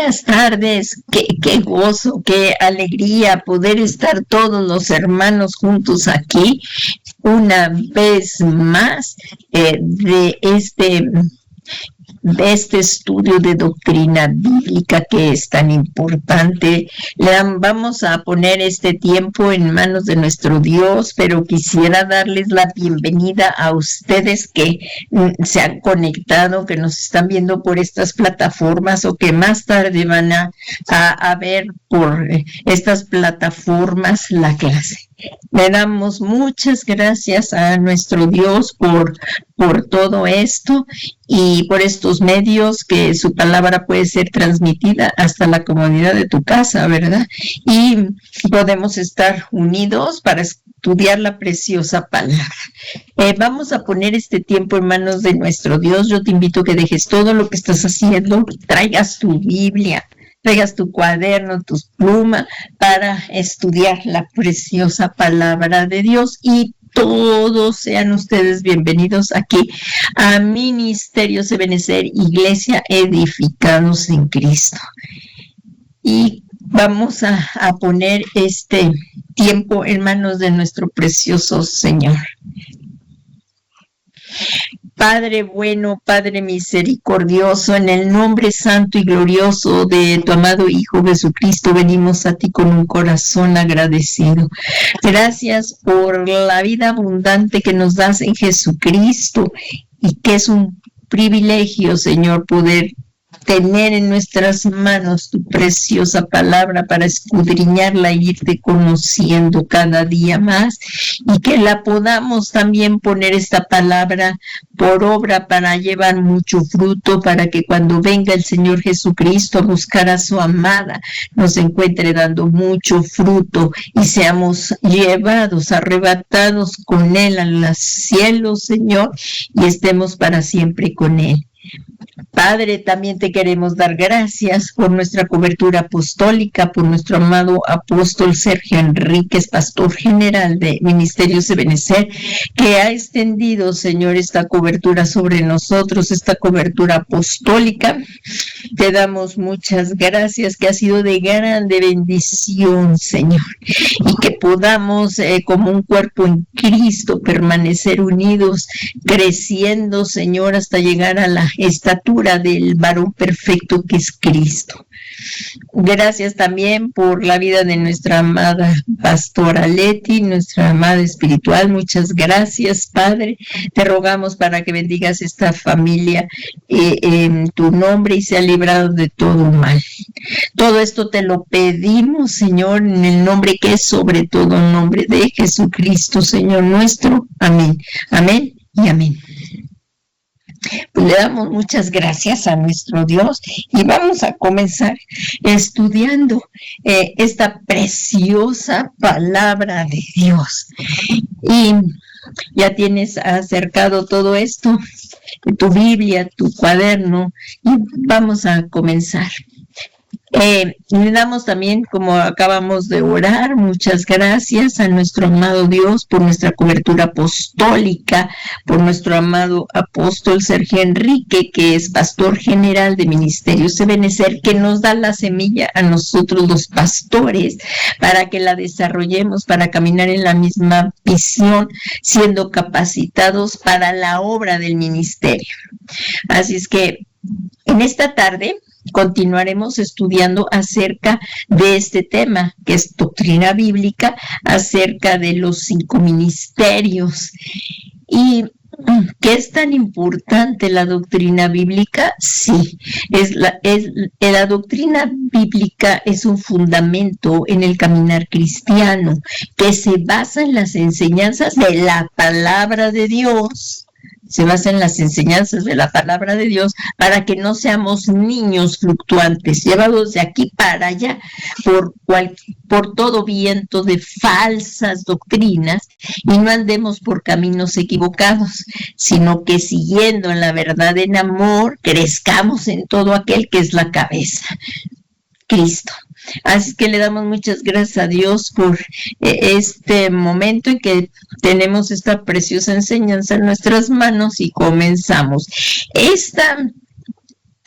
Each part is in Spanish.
Buenas tardes, qué gozo, qué alegría poder estar todos los hermanos juntos aquí una vez más de este estudio de doctrina bíblica que es tan importante. Vamos a poner este tiempo en manos de nuestro Dios, pero quisiera darles la bienvenida a ustedes que se han conectado, que nos están viendo por estas plataformas o que más tarde van a ver por estas plataformas la clase. Le damos muchas gracias a nuestro Dios por todo esto y por estos medios que su palabra puede ser transmitida hasta la comodidad de tu casa, ¿verdad? Y podemos estar unidos para estudiar la preciosa palabra. Vamos a poner este tiempo en manos de nuestro Dios. Yo te invito a que dejes todo lo que estás haciendo, traigas tu Biblia, traigas tu cuaderno, tus plumas para estudiar la preciosa palabra de Dios y todos sean ustedes bienvenidos aquí a Ministerio Ebenezer, Iglesia Edificados en Cristo. Y vamos a poner este tiempo en manos de nuestro precioso Señor. Padre bueno, Padre misericordioso, en el nombre santo y glorioso de tu amado Hijo Jesucristo, venimos a ti con un corazón agradecido. Gracias por la vida abundante que nos das en Jesucristo y que es un privilegio, Señor, poder tener en nuestras manos tu preciosa palabra para escudriñarla y irte conociendo cada día más, y que la podamos también poner esta palabra por obra para llevar mucho fruto, para que cuando venga el Señor Jesucristo a buscar a su amada, nos encuentre dando mucho fruto y seamos llevados, arrebatados con Él a los cielos, Señor, y estemos para siempre con Él. Padre, también te queremos dar gracias por nuestra cobertura apostólica, por nuestro amado apóstol Sergio Enríquez, pastor general de Ministerios Ebenezer, que ha extendido, Señor, esta cobertura sobre nosotros, esta cobertura apostólica. Te damos muchas gracias, que ha sido de grande bendición, Señor, y que podamos, como un cuerpo en Cristo, permanecer unidos, creciendo, Señor, hasta llegar a la estatura del varón perfecto que es Cristo. Gracias también por la vida de nuestra amada pastora Leti, nuestra amada espiritual. Muchas gracias, Padre. Te rogamos para que bendigas esta familia en tu nombre y sea librado de todo mal. Todo esto te lo pedimos, Señor, en el nombre que es sobre todo el nombre de Jesucristo, Señor nuestro. Amén. Amén y amén. Pues le damos muchas gracias a nuestro Dios y vamos a comenzar estudiando esta preciosa palabra de Dios. Y ya tienes acercado todo esto, tu Biblia, tu cuaderno, y vamos a comenzar. Le damos también, como acabamos de orar, muchas gracias a nuestro amado Dios por nuestra cobertura apostólica, por nuestro amado apóstol Sergio Enrique, que es pastor general de Ministerios Ebenezer, que nos da la semilla a nosotros los pastores para que la desarrollemos, para caminar en la misma visión, siendo capacitados para la obra del ministerio. Así es que en esta tarde continuaremos estudiando acerca de este tema, que es doctrina bíblica, acerca de los 5 ministerios. ¿Y qué es tan importante la doctrina bíblica? Sí, la doctrina bíblica es un fundamento en el caminar cristiano que se basa en las enseñanzas de la palabra de Dios. Se basa en las enseñanzas de la palabra de Dios para que no seamos niños fluctuantes, llevados de aquí para allá por todo viento de falsas doctrinas y no andemos por caminos equivocados, sino que siguiendo en la verdad en amor, crezcamos en todo aquel que es la cabeza, Cristo. Así que le damos muchas gracias a Dios por este momento en que tenemos esta preciosa enseñanza en nuestras manos y comenzamos. Esta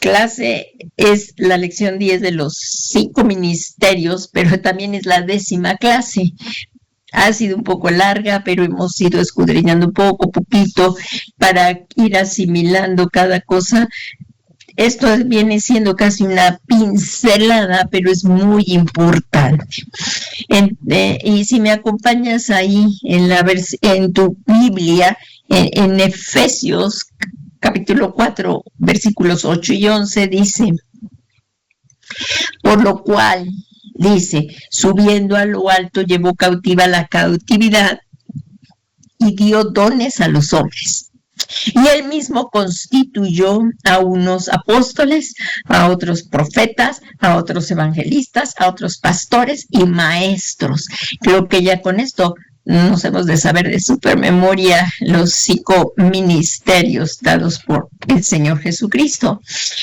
clase es la lección 10 de los 5 ministerios, pero también es la 10ª clase. Ha sido un poco larga, pero hemos ido escudriñando poquito, para ir asimilando cada cosa. Esto viene siendo casi una pincelada, pero es muy importante. Y si me acompañas ahí en tu Biblia, en Efesios capítulo 4, versículos 8 y 11, dice: por lo cual, dice, subiendo a lo alto, llevó cautiva la cautividad y dio dones a los hombres. Y él mismo constituyó a unos apóstoles, a otros profetas, a otros evangelistas, a otros pastores y maestros. Creo que ya con esto nos hemos de saber de supermemoria los 5 ministerios dados por el Señor Jesucristo.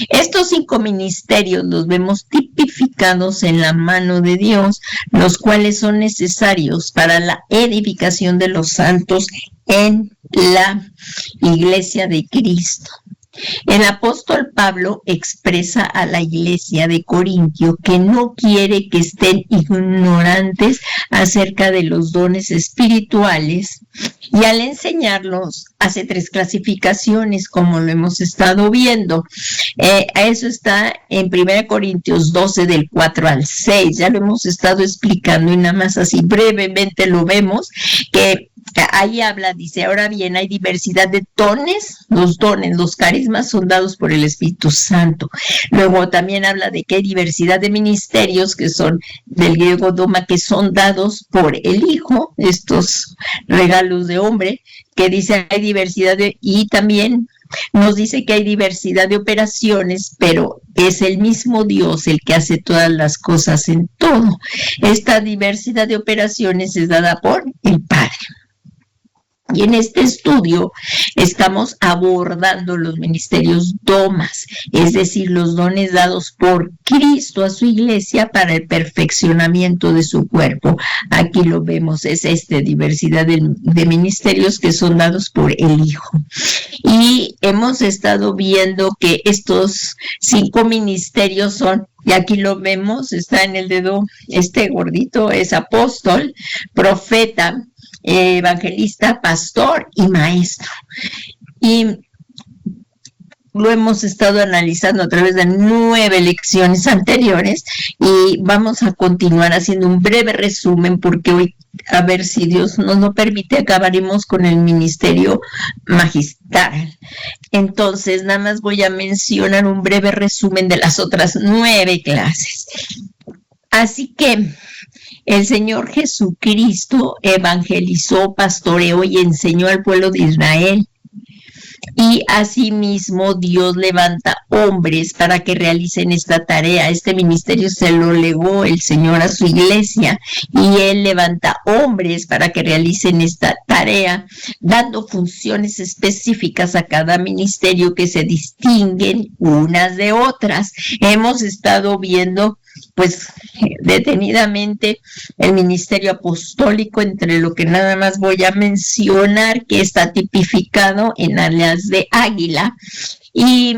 Estos 5 ministerios los vemos tipificados en la mano de Dios, los cuales son necesarios para la edificación de los santos en la iglesia de Cristo. El apóstol Pablo expresa a la iglesia de Corintio que no quiere que estén ignorantes acerca de los dones espirituales, y al enseñarlos hace 3 clasificaciones, como lo hemos estado viendo. Eso está en 1 Corintios 12, del 4 al 6. Ya lo hemos estado explicando y nada más así brevemente lo vemos, que ahí habla, dice: ahora bien, hay diversidad de dones, los carismas son dados por el Espíritu Santo. Luego también habla de que hay diversidad de ministerios, que son del griego doma, que son dados por el Hijo, estos regalos de hombre, que dice hay diversidad y también nos dice que hay diversidad de operaciones, pero es el mismo Dios el que hace todas las cosas en todo. Esta diversidad de operaciones es dada por el Padre. Y en este estudio estamos abordando los ministerios domas, es decir, los dones dados por Cristo a su iglesia para el perfeccionamiento de su cuerpo. Aquí lo vemos, es diversidad de ministerios que son dados por el Hijo. Y hemos estado viendo que estos 5 ministerios son, y aquí lo vemos, está en el dedo, gordito es apóstol, profeta, evangelista, pastor y maestro. Y lo hemos estado analizando a través de 9 lecciones anteriores, y vamos a continuar haciendo un breve resumen, porque hoy, a ver si Dios nos lo permite, acabaremos con el ministerio magistral. Entonces, nada más voy a mencionar un breve resumen de las otras 9 clases. Así que el Señor Jesucristo evangelizó, pastoreó y enseñó al pueblo de Israel. Y asimismo Dios levanta hombres para que realicen esta tarea. Este ministerio se lo legó el Señor a su iglesia, y Él levanta hombres para que realicen esta tarea, dando funciones específicas a cada ministerio que se distinguen unas de otras. Hemos estado viendo pues detenidamente el ministerio apostólico, entre lo que nada más voy a mencionar que está tipificado en alas de águila, y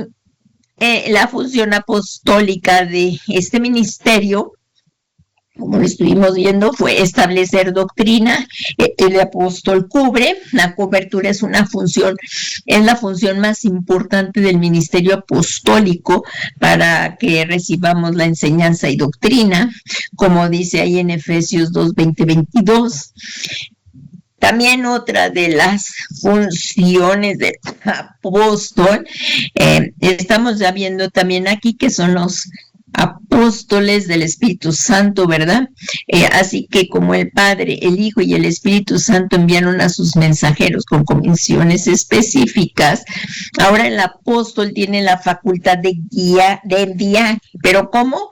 la función apostólica de este ministerio, como lo estuvimos viendo, fue establecer doctrina. El apóstol cubre, la cobertura es la función más importante del ministerio apostólico para que recibamos la enseñanza y doctrina, como dice ahí en Efesios 2, 20, 22. También otra de las funciones del apóstol, estamos ya viendo también aquí que son los apóstoles del Espíritu Santo, ¿verdad? Así que como el Padre, el Hijo y el Espíritu Santo enviaron a sus mensajeros con comisiones específicas, ahora el apóstol tiene la facultad de enviar. ¿Pero cómo?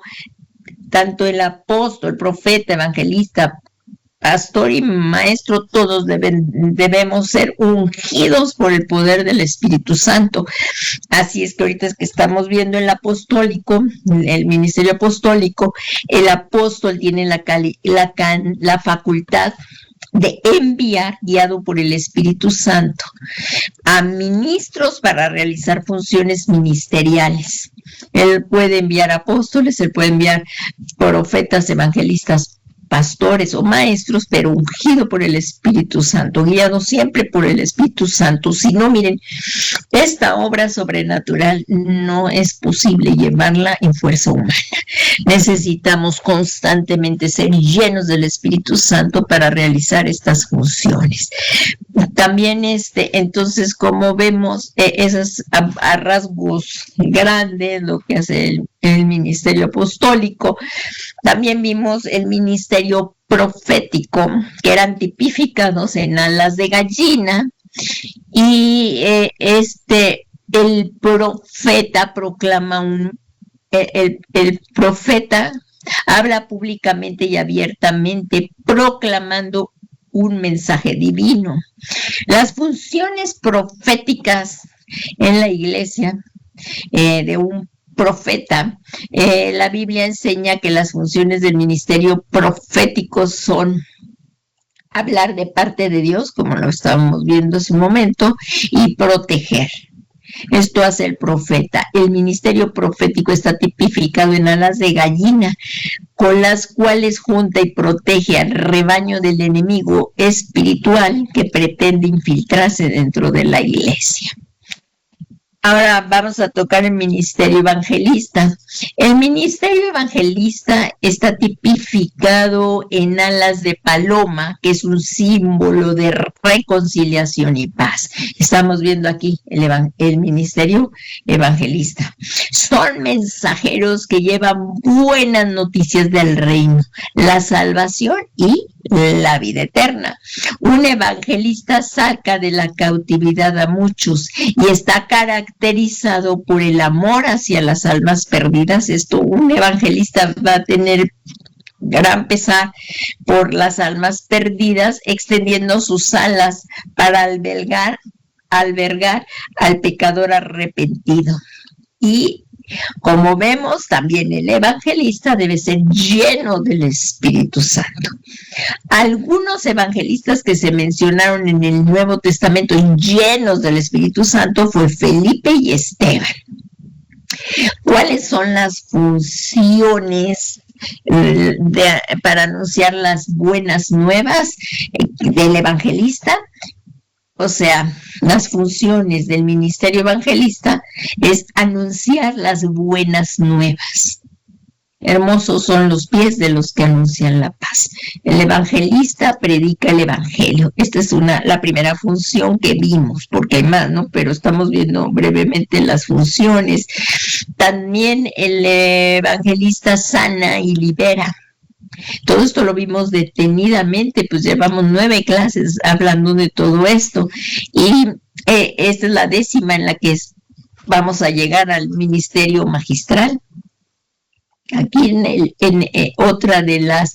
Tanto el apóstol, profeta, evangelista, pastor y maestro, todos debemos ser ungidos por el poder del Espíritu Santo. Así es que ahorita es que estamos viendo el apostólico, el ministerio apostólico, el apóstol tiene la facultad de enviar, guiado por el Espíritu Santo, a ministros para realizar funciones ministeriales. Él puede enviar apóstoles, Él puede enviar profetas, evangelistas, pastores o maestros, pero ungido por el Espíritu Santo, guiado siempre por el Espíritu Santo. Si no, miren, esta obra sobrenatural no es posible llevarla en fuerza humana. Necesitamos constantemente ser llenos del Espíritu Santo para realizar estas funciones. También entonces, como vemos, esos a rasgos grandes, lo que hace el ministerio apostólico, también vimos el ministerio profético, que eran tipificados en alas de gallina, y el profeta proclama el profeta habla públicamente y abiertamente proclamando un mensaje divino. Las funciones proféticas en la iglesia de un profeta, la Biblia enseña que las funciones del ministerio profético son hablar de parte de Dios, como lo estábamos viendo hace un momento, y proteger. Esto hace el profeta. El ministerio profético está tipificado en alas de gallina, con las cuales junta y protege al rebaño del enemigo espiritual que pretende infiltrarse dentro de la iglesia. Ahora vamos a tocar el ministerio evangelista. El ministerio evangelista está tipificado en alas de paloma, que es un símbolo de reconciliación y paz. Estamos viendo aquí el ministerio evangelista. Son mensajeros que llevan buenas noticias del reino, la salvación y la vida eterna. Un evangelista saca de la cautividad a muchos y está caracterizado por el amor hacia las almas perdidas. Un evangelista va a tener gran pesar por las almas perdidas, extendiendo sus alas para albergar al pecador arrepentido. Y como vemos, también el evangelista debe ser lleno del Espíritu Santo. Algunos evangelistas que se mencionaron en el Nuevo Testamento llenos del Espíritu Santo fue Felipe y Esteban. ¿Cuáles son las funciones para anunciar las buenas nuevas del evangelista? O sea, las funciones del ministerio evangelista es anunciar las buenas nuevas. Hermosos son los pies de los que anuncian la paz. El evangelista predica el evangelio. Esta es la primera función que vimos, porque hay más, ¿no? Pero estamos viendo brevemente las funciones. También el evangelista sana y libera. Todo esto lo vimos detenidamente, pues llevamos 9 clases hablando de todo esto. Y esta es la 10ª en la que vamos a llegar al ministerio magistral. Aquí en otra de las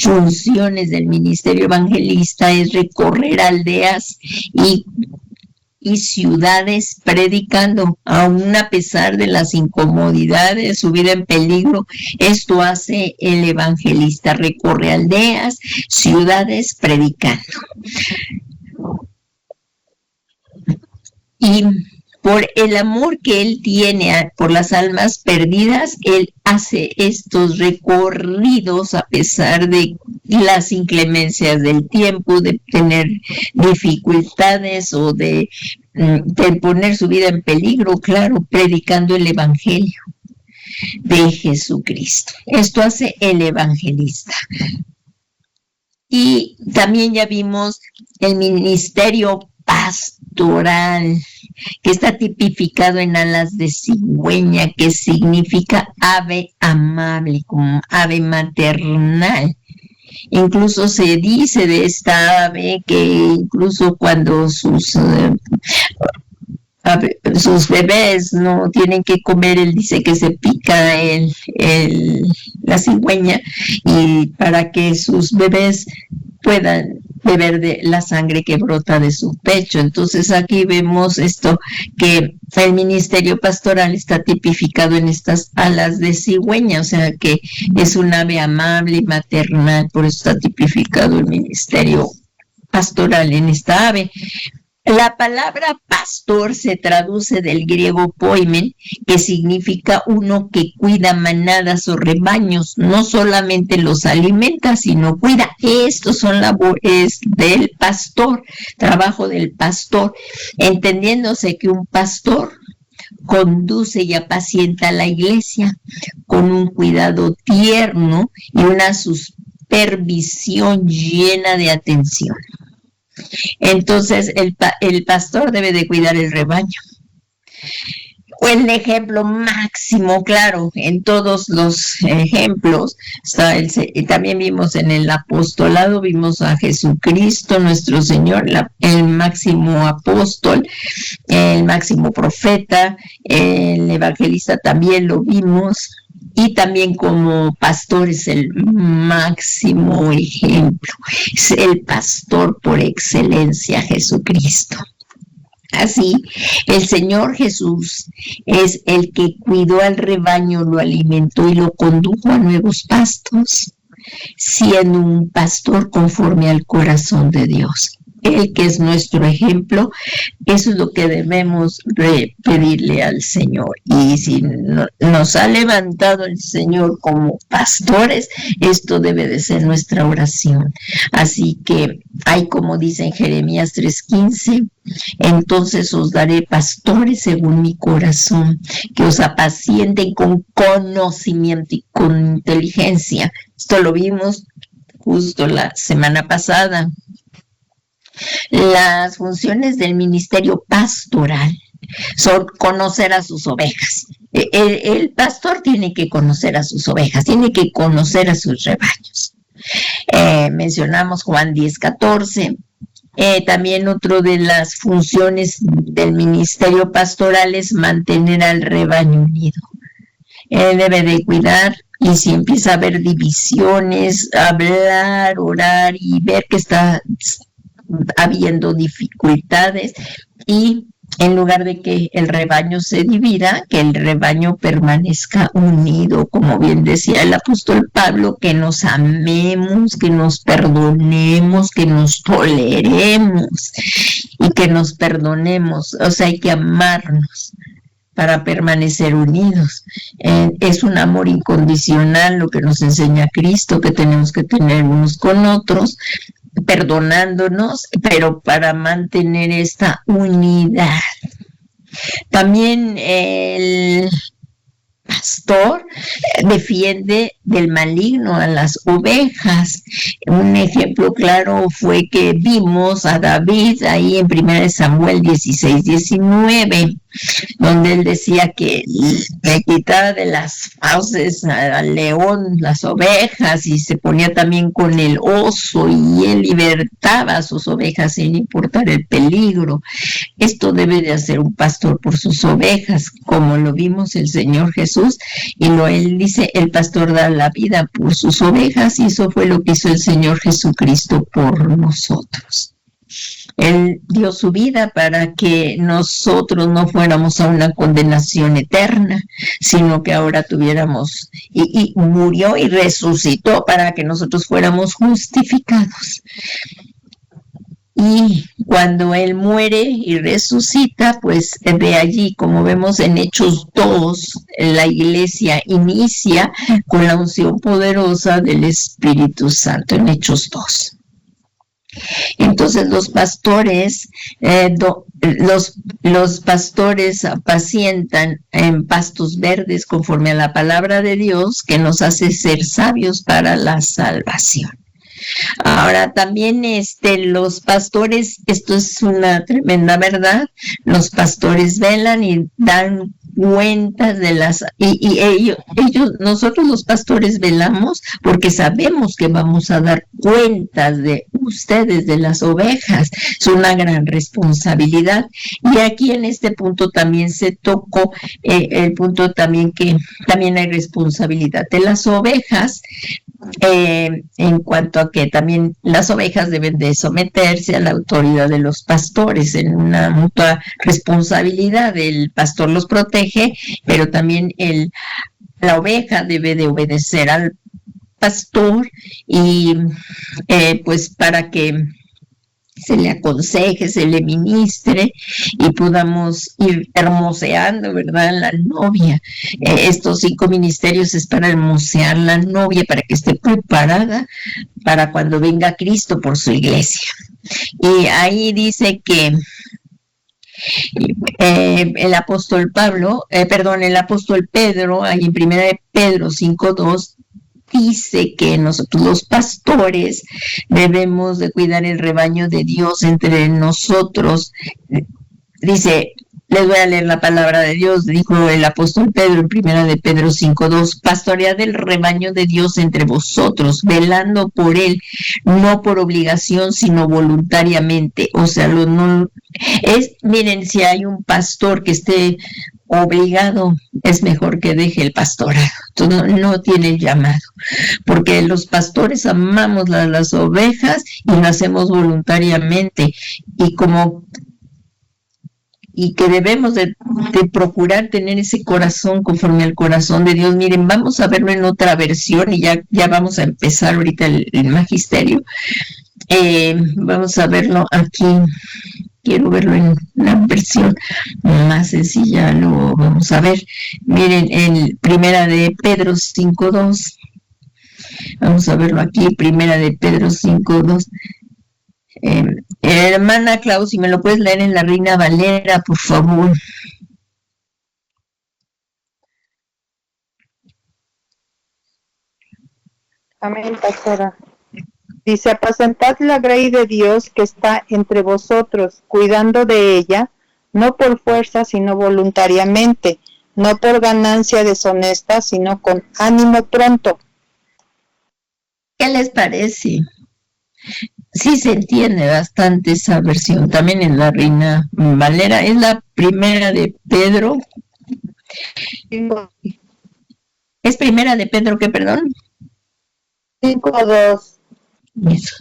funciones del ministerio evangelista es recorrer aldeas y ciudades predicando, aún a pesar de las incomodidades, su vida en peligro. Esto hace el evangelista, recorre aldeas, ciudades predicando. Y por el amor que él tiene por las almas perdidas, él hace estos recorridos a pesar de las inclemencias del tiempo, de tener dificultades o de poner su vida en peligro, claro, predicando el evangelio de Jesucristo. Esto hace el evangelista. Y también ya vimos el ministerio pastoral, que está tipificado en alas de cigüeña, que significa ave amable, como ave maternal. Incluso se dice de esta ave que incluso cuando sus bebés no tienen que comer, él dice que se pica la cigüeña, y para que sus bebés puedan beber de la sangre que brota de su pecho. Entonces aquí vemos esto, que el ministerio pastoral está tipificado en estas alas de cigüeña, o sea que es un ave amable y maternal, por eso está tipificado el ministerio pastoral en esta ave. La palabra pastor se traduce del griego poimen, que significa uno que cuida manadas o rebaños, no solamente los alimenta, sino cuida. Estos son labores del pastor, trabajo del pastor, entendiéndose que un pastor conduce y apacienta a la iglesia con un cuidado tierno y una supervisión llena de atención. Entonces el pastor debe de cuidar el rebaño. El ejemplo máximo, claro, en todos los ejemplos, también vimos en el apostolado, vimos a Jesucristo, nuestro Señor, el máximo apóstol, el máximo profeta, el evangelista también lo vimos, y también como pastor es el máximo ejemplo, es el pastor por excelencia, Jesucristo. Así, el Señor Jesús es el que cuidó al rebaño, lo alimentó y lo condujo a nuevos pastos, siendo un pastor conforme al corazón de Dios. Él que es nuestro ejemplo, eso es lo que debemos pedirle al Señor. Y si nos ha levantado el Señor como pastores, esto debe de ser nuestra oración. Así que hay, como dice en Jeremías 3:15, entonces os daré pastores según mi corazón, que os apacienten con conocimiento y con inteligencia. Esto lo vimos justo la semana pasada. Las funciones del ministerio pastoral son conocer a sus ovejas. El pastor tiene que conocer a sus ovejas, tiene que conocer a sus rebaños. Mencionamos Juan 10:14. También otra de las funciones del ministerio pastoral es mantener al rebaño unido. Él debe de cuidar, y si empieza a haber divisiones, hablar, orar y ver que está habiendo dificultades, y en lugar de que el rebaño se divida, que el rebaño permanezca unido, como bien decía el apóstol Pablo, que nos amemos, que nos perdonemos, que nos toleremos y que nos perdonemos. O sea, hay que amarnos para permanecer unidos. Es un amor incondicional lo que nos enseña Cristo, que tenemos que tener unos con otros, perdonándonos, pero para mantener esta unidad. También el pastor defiende del maligno a las ovejas. Un ejemplo claro fue que vimos a David ahí en 1 Samuel 16:19, donde él decía que le quitaba de las fauces al león las ovejas y se ponía también con el oso, y él libertaba a sus ovejas sin importar el peligro. Esto debe de hacer un pastor por sus ovejas, como lo vimos el Señor Jesús, y él dice, el pastor da la vida por sus ovejas, y eso fue lo que hizo el Señor Jesucristo por nosotros. Él dio su vida para que nosotros no fuéramos a una condenación eterna, sino que ahora tuviéramos, y murió y resucitó para que nosotros fuéramos justificados. Y cuando Él muere y resucita, pues de allí, como vemos en Hechos 2, la iglesia inicia con la unción poderosa del Espíritu Santo en Hechos 2. Entonces los pastores, los pastores apacientan en pastos verdes conforme a la palabra de Dios, que nos hace ser sabios para la salvación. Ahora también los pastores, esto es una tremenda verdad, los pastores velan y dan cuentas de nosotros los pastores velamos porque sabemos que vamos a dar cuentas de ustedes, de las ovejas. Es una gran responsabilidad, y aquí en este punto también se tocó el punto también que también hay responsabilidad de las ovejas, en cuanto a que también las ovejas deben de someterse a la autoridad de los pastores en una mutua responsabilidad. El pastor los protege, pero también la oveja debe de obedecer al pastor, y pues para que se le aconseje, se le ministre y podamos ir hermoseando, ¿verdad? La novia. Estos 5 ministerios es para hermosear la novia, para que esté preparada para cuando venga Cristo por su iglesia. Y ahí dice que el apóstol el apóstol Pedro, ahí en primera de Pedro 5:2, dice que nosotros los pastores debemos de cuidar el rebaño de Dios entre nosotros. Dice, les voy a leer la palabra de Dios, dijo el apóstol Pedro en primera de Pedro 5:2, pastoread el rebaño de Dios entre vosotros, velando por él, no por obligación, sino voluntariamente. O sea, miren, si hay un pastor que esté obligado, es mejor que deje el pastorado. Entonces, no tiene llamado, porque los pastores amamos las ovejas y lo hacemos voluntariamente, y que debemos de procurar tener ese corazón conforme al corazón de Dios. Miren, vamos a verlo en otra versión y ya vamos a empezar ahorita el magisterio. Vamos a verlo aquí. Quiero verlo en una versión más sencilla, lo vamos a ver. Miren, en primera de Pedro 5:2. Vamos a verlo aquí, primera de Pedro 5:2. Hermana Clau, si me lo puedes leer en la Reina Valera, por favor. Amén, pastora. Dice, apacentad la grey de Dios que está entre vosotros, cuidando de ella, no por fuerza, sino voluntariamente, no por ganancia deshonesta, sino con ánimo pronto. ¿Qué les parece? Sí se entiende bastante esa versión, también en la Reina Valera. Es la primera de Pedro. ¿Es primera de Pedro qué, perdón? 5:2. Eso.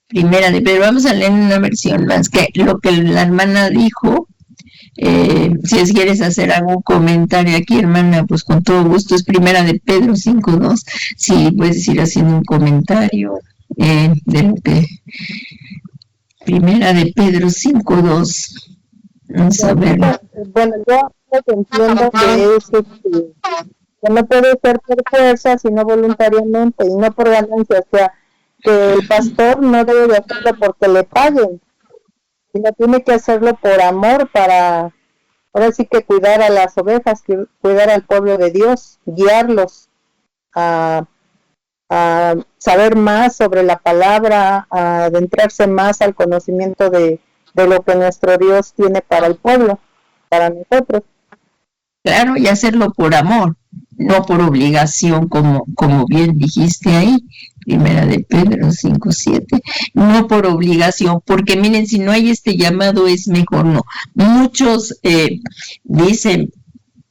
Primera de Pedro. Vamos a leer una versión más que lo que la hermana dijo. Si quieres hacer algún comentario aquí, hermana, pues con todo gusto. Es primera de Pedro 5:2. Si puedes ir haciendo un comentario de lo que primera de Pedro 5:2. Vamos a verlo. Bueno, yo entiendo que es que no puede ser por fuerza, sino voluntariamente y no por ganancia. O sea, que el pastor no debe de hacerlo porque le paguen, sino tiene que hacerlo por amor, para ahora sí que cuidar a las ovejas, cuidar al pueblo de Dios, guiarlos a saber más sobre la palabra, a adentrarse más al conocimiento de lo que nuestro Dios tiene para el pueblo, para nosotros. Claro, y hacerlo por amor, no por obligación, como bien dijiste ahí, primera de Pedro 5:7, no por obligación, porque miren, si no hay este llamado es mejor no. Muchos dicen,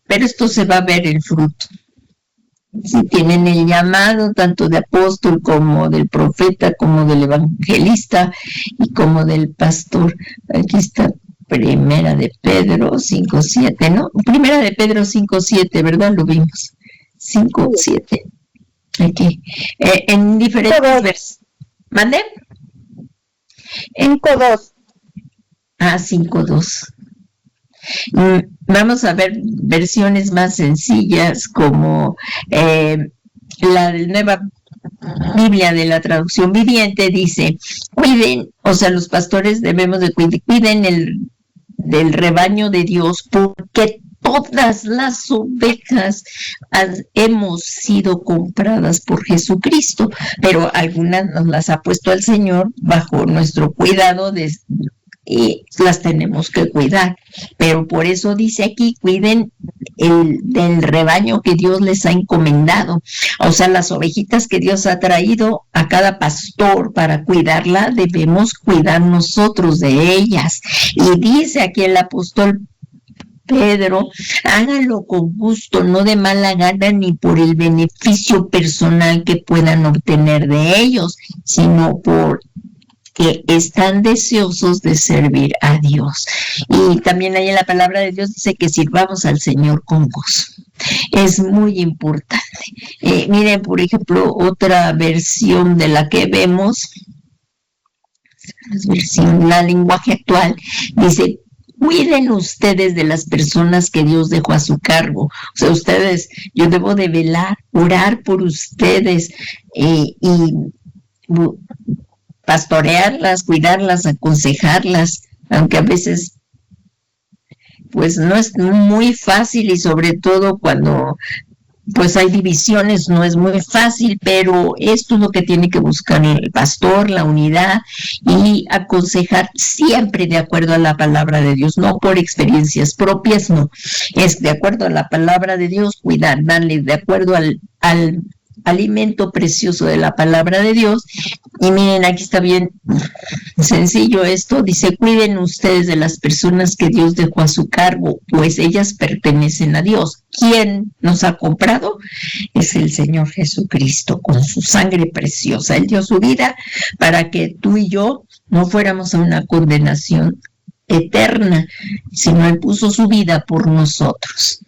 pero esto se va a ver el fruto. Si tienen el llamado tanto de apóstol como del profeta, como del evangelista y como del pastor. Aquí está primera de Pedro 5:7, ¿no? Primera de Pedro 5:7, ¿verdad? Lo vimos. 5:7. Aquí. En diferentes versos. ¿Mande? 5:2. 5:2. Vamos a ver versiones más sencillas como la nueva Biblia de la traducción viviente dice, cuiden, o sea, los pastores debemos de cuiden del rebaño de Dios, porque todas las ovejas hemos sido compradas por Jesucristo, pero algunas nos las ha puesto el Señor bajo nuestro cuidado y las tenemos que cuidar, pero por eso dice aquí, cuiden del rebaño que Dios les ha encomendado, o sea, las ovejitas que Dios ha traído a cada pastor para cuidarla, debemos cuidar nosotros de ellas. Y dice aquí el apóstol Pedro, háganlo con gusto, no de mala gana ni por el beneficio personal que puedan obtener de ellos, sino por que están deseosos de servir a Dios. Y también ahí en la palabra de Dios dice que sirvamos al Señor con gozo. Es muy importante. Miren, por ejemplo, otra versión de la que vemos, versión, la lenguaje actual, dice: cuiden ustedes de las personas que Dios dejó a su cargo. O sea, ustedes, yo debo de velar, orar por ustedes y pastorearlas, cuidarlas, aconsejarlas, aunque a veces pues no es muy fácil, y sobre todo cuando pues hay divisiones, no es muy fácil, pero esto es lo que tiene que buscar el pastor, la unidad, y aconsejar siempre de acuerdo a la palabra de Dios, no por experiencias propias, no, es de acuerdo a la palabra de Dios, cuidar, darle de acuerdo al alimento precioso de la palabra de Dios. Y miren, aquí está bien sencillo esto, dice: cuiden ustedes de las personas que Dios dejó a su cargo, pues ellas pertenecen a Dios. ¿Quién nos ha comprado? Es el Señor Jesucristo, con su sangre preciosa. Él dio su vida para que tú y yo no fuéramos a una condenación eterna, sino Él puso su vida por nosotros.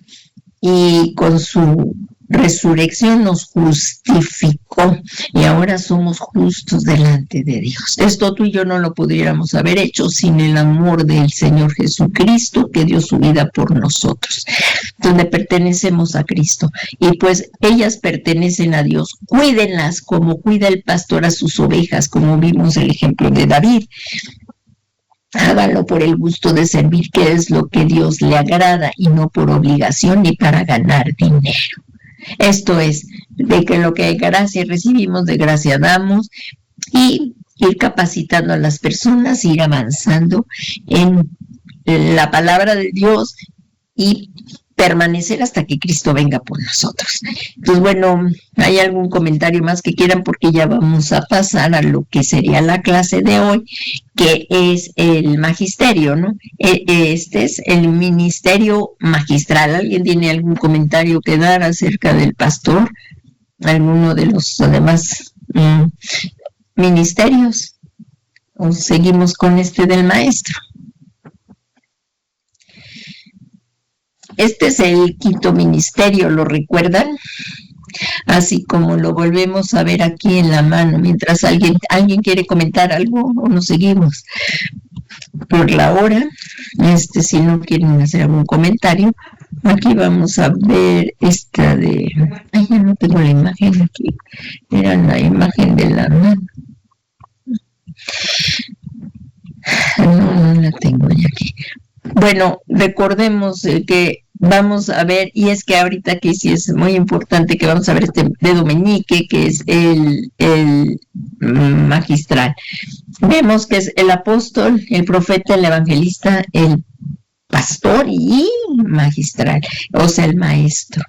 Y con su resurrección nos justificó y ahora somos justos delante de Dios. Esto tú y yo no lo pudiéramos haber hecho sin el amor del Señor Jesucristo, que dio su vida por nosotros, donde pertenecemos a Cristo. Y pues ellas pertenecen a Dios. Cuídenlas como cuida el pastor a sus ovejas, como vimos el ejemplo de David. Hágalo por el gusto de servir, que es lo que Dios le agrada, y no por obligación ni para ganar dinero. Esto es, de que lo que hay gracia recibimos, de gracia damos, y ir capacitando a las personas, ir avanzando en la palabra de Dios y permanecer hasta que Cristo venga por nosotros. Entonces, bueno, ¿hay algún comentario más que quieran? Porque ya vamos a pasar a lo que sería la clase de hoy, que es el magisterio, ¿no? Este es el ministerio magistral. ¿Alguien tiene algún comentario que dar acerca del pastor? ¿Alguno de los demás ministerios? ¿O seguimos con este del maestro? Este es el quinto ministerio, ¿lo recuerdan? Así como lo volvemos a ver aquí en la mano. Mientras alguien quiere comentar algo, o nos seguimos por la hora. Si no quieren hacer algún comentario, aquí vamos a ver esta de... Ay, ya no tengo la imagen aquí. Era la imagen de la mano. No la tengo ya aquí. Bueno, recordemos que vamos a ver, y es que ahorita que sí es muy importante que vamos a ver este dedo meñique, que es el magistral. Vemos que es el apóstol, el profeta, el evangelista, el pastor y magistral, o sea, el maestro.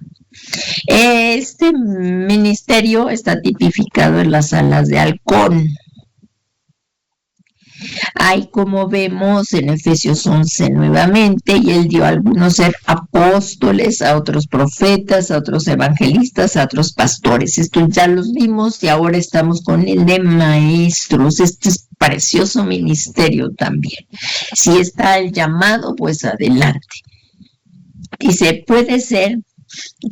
Este ministerio está tipificado en las alas de halcón. Hay, como vemos en Efesios 11 nuevamente, y él dio a algunos ser apóstoles, a otros profetas, a otros evangelistas, a otros pastores. Estos ya los vimos y ahora estamos con el de maestros. Este es precioso ministerio también. Si está el llamado, pues adelante. Dice, puede ser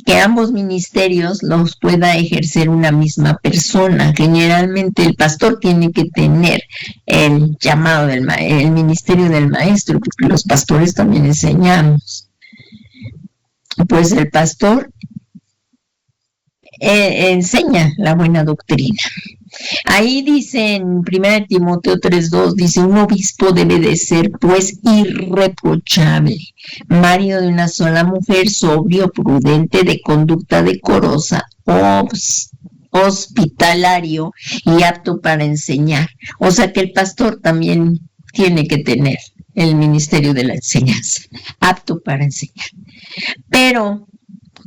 que ambos ministerios los pueda ejercer una misma persona. Generalmente el pastor tiene que tener el llamado el ministerio del maestro, porque los pastores también enseñamos. Pues el pastor enseña la buena doctrina. Ahí dice en 1 Timoteo 3:2, dice: un obispo debe de ser pues irreprochable, marido de una sola mujer, sobrio, prudente, de conducta decorosa, hospitalario y apto para enseñar. O sea que el pastor también tiene que tener el ministerio de la enseñanza, apto para enseñar. Pero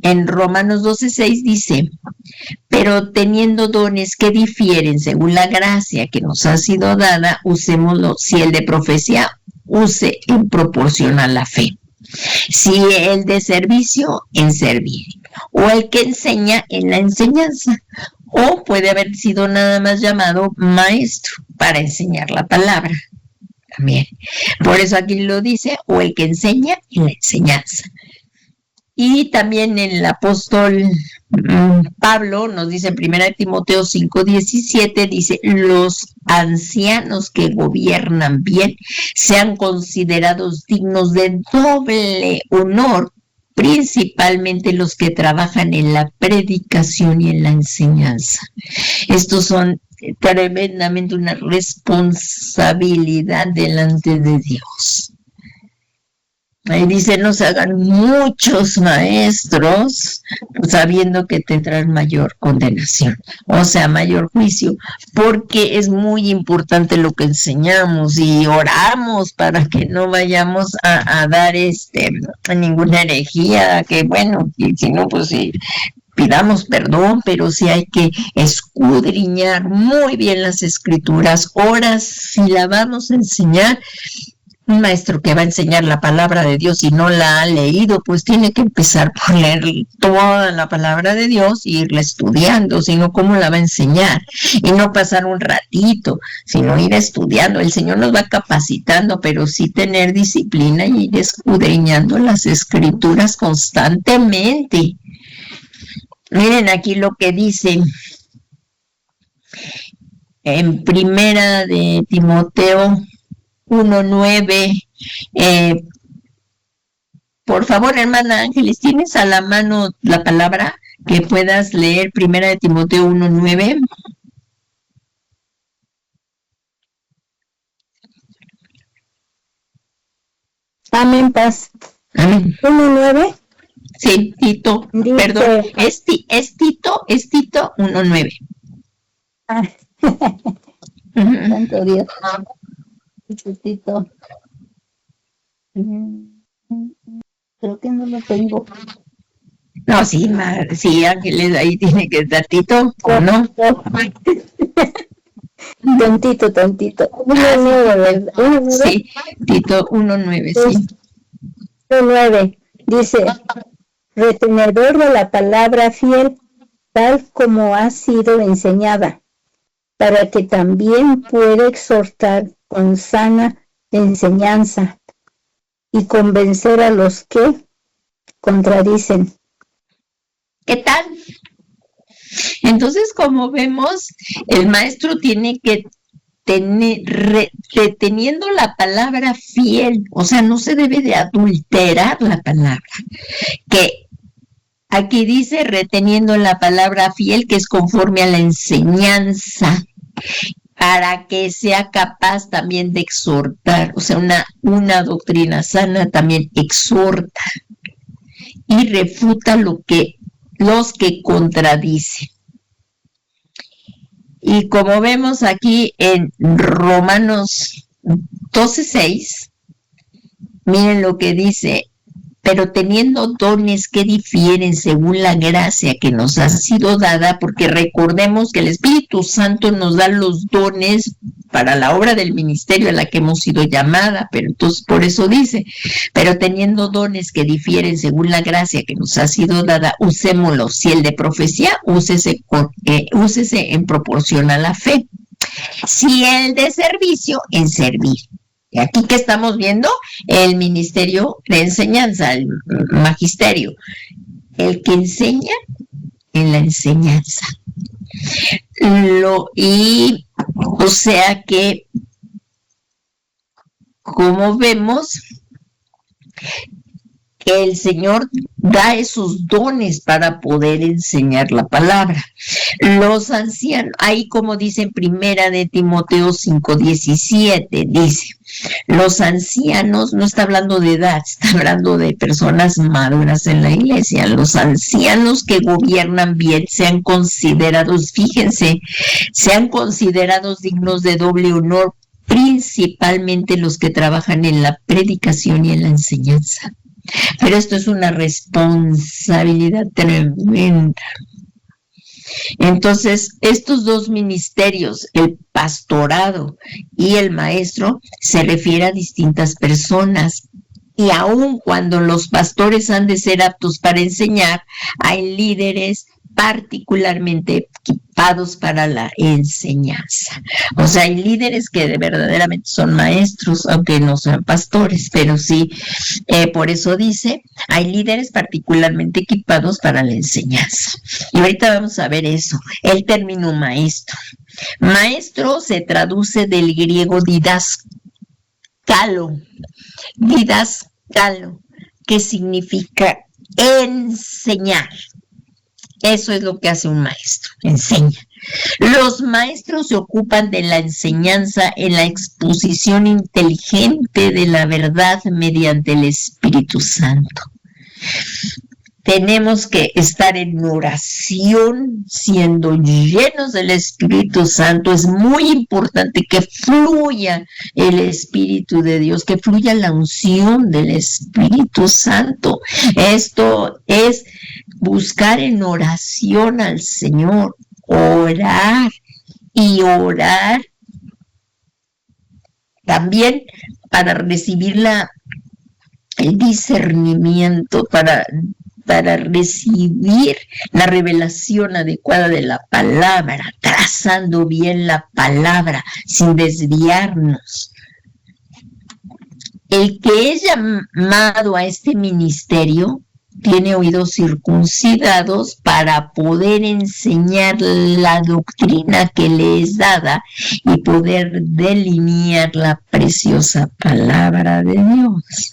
en Romanos 12:6 dice: pero teniendo dones que difieren según la gracia que nos ha sido dada, usémoslo. Si el de profecía, use en proporción a la fe. Si el de servicio, en servir. O el que enseña, en la enseñanza. O puede haber sido nada más llamado maestro para enseñar la palabra. También. Por eso aquí lo dice: o el que enseña, en la enseñanza. Y también el apóstol Pablo nos dice en 1 Timoteo 5:17, dice, los ancianos que gobiernan bien sean considerados dignos de doble honor, principalmente los que trabajan en la predicación y en la enseñanza. Estos son tremendamente una responsabilidad delante de Dios. Ahí dice, no se hagan muchos maestros, sabiendo que tendrán mayor condenación, o sea, mayor juicio, porque es muy importante lo que enseñamos y oramos para que no vayamos a dar ninguna herejía, que bueno, y si no, pues sí, pidamos perdón, pero sí hay que escudriñar muy bien las escrituras. Ahora, si la vamos a enseñar, un maestro que va a enseñar la palabra de Dios y no la ha leído, pues tiene que empezar por leer toda la palabra de Dios y irla estudiando, sino cómo la va a enseñar, y no pasar un ratito, sino ir estudiando. El Señor nos va capacitando, pero sí tener disciplina y ir escudriñando las escrituras constantemente. Miren aquí lo que dice en 1 Timoteo 1:9. Por favor, hermana Ángeles, ¿tienes a la mano la palabra que puedas leer 1 Timoteo 1:9? Amén, paz. Amén. 1:9. Sí, Tito, dice, perdón, es Tito 1:9. Ah. Santo Dios. Tito. Creo que no lo tengo. No, sí, sí, Ángeles, ahí tiene que estar Tito, ¿o no? Tantito. 1:9. Sí, Tito 1:9, sí. 1:9 dice, retenedor de la palabra fiel, tal como ha sido enseñada, para que también pueda exhortar con sana enseñanza y convencer a los que contradicen. ¿Qué tal? Entonces, como vemos, el maestro tiene que tener, reteniendo la palabra fiel, o sea, no se debe de adulterar la palabra, que aquí dice reteniendo la palabra fiel, que es conforme a la enseñanza, para que sea capaz también de exhortar, o sea, una doctrina sana también exhorta y refuta los que contradicen. Y como vemos aquí en Romanos 12:6, miren lo que dice, pero teniendo dones que difieren según la gracia que nos ha sido dada, porque recordemos que el Espíritu Santo nos da los dones para la obra del ministerio a la que hemos sido llamada, pero entonces por eso dice, pero teniendo dones que difieren según la gracia que nos ha sido dada, usémoslos. Si el de profecía, úsese en proporción a la fe. Si el de servicio, en servir. Y aquí que estamos viendo el ministerio de enseñanza, el magisterio, el que enseña en la enseñanza. O sea que, como vemos, que el Señor da esos dones para poder enseñar la palabra. Los ancianos, ahí como dice en 1 Timoteo 5:17, dice, los ancianos, no está hablando de edad, está hablando de personas maduras en la iglesia. Los ancianos que gobiernan bien sean considerados, fíjense, sean considerados dignos de doble honor, principalmente los que trabajan en la predicación y en la enseñanza. Pero esto es una responsabilidad tremenda. Entonces, estos dos ministerios, el pastorado y el maestro, se refiere a distintas personas. Y aun cuando los pastores han de ser aptos para enseñar, hay líderes particularmente equipados para la enseñanza. O sea, hay líderes que verdaderamente son maestros, aunque no sean pastores, pero sí, por eso dice, hay líderes particularmente equipados para la enseñanza. Y ahorita vamos a ver eso, el término maestro. Maestro se traduce del griego didascalo, que significa enseñar. Eso es lo que hace un maestro, enseña. Los maestros se ocupan de la enseñanza en la exposición inteligente de la verdad mediante el Espíritu Santo. Tenemos que estar en oración, siendo llenos del Espíritu Santo. Es muy importante que fluya el Espíritu de Dios, que fluya la unción del Espíritu Santo. Esto es buscar en oración al Señor, orar y orar también para recibir el discernimiento, para recibir la revelación adecuada de la palabra, trazando bien la palabra sin desviarnos. El que es llamado a este ministerio tiene oídos circuncidados para poder enseñar la doctrina que le es dada y poder delinear la preciosa palabra de Dios.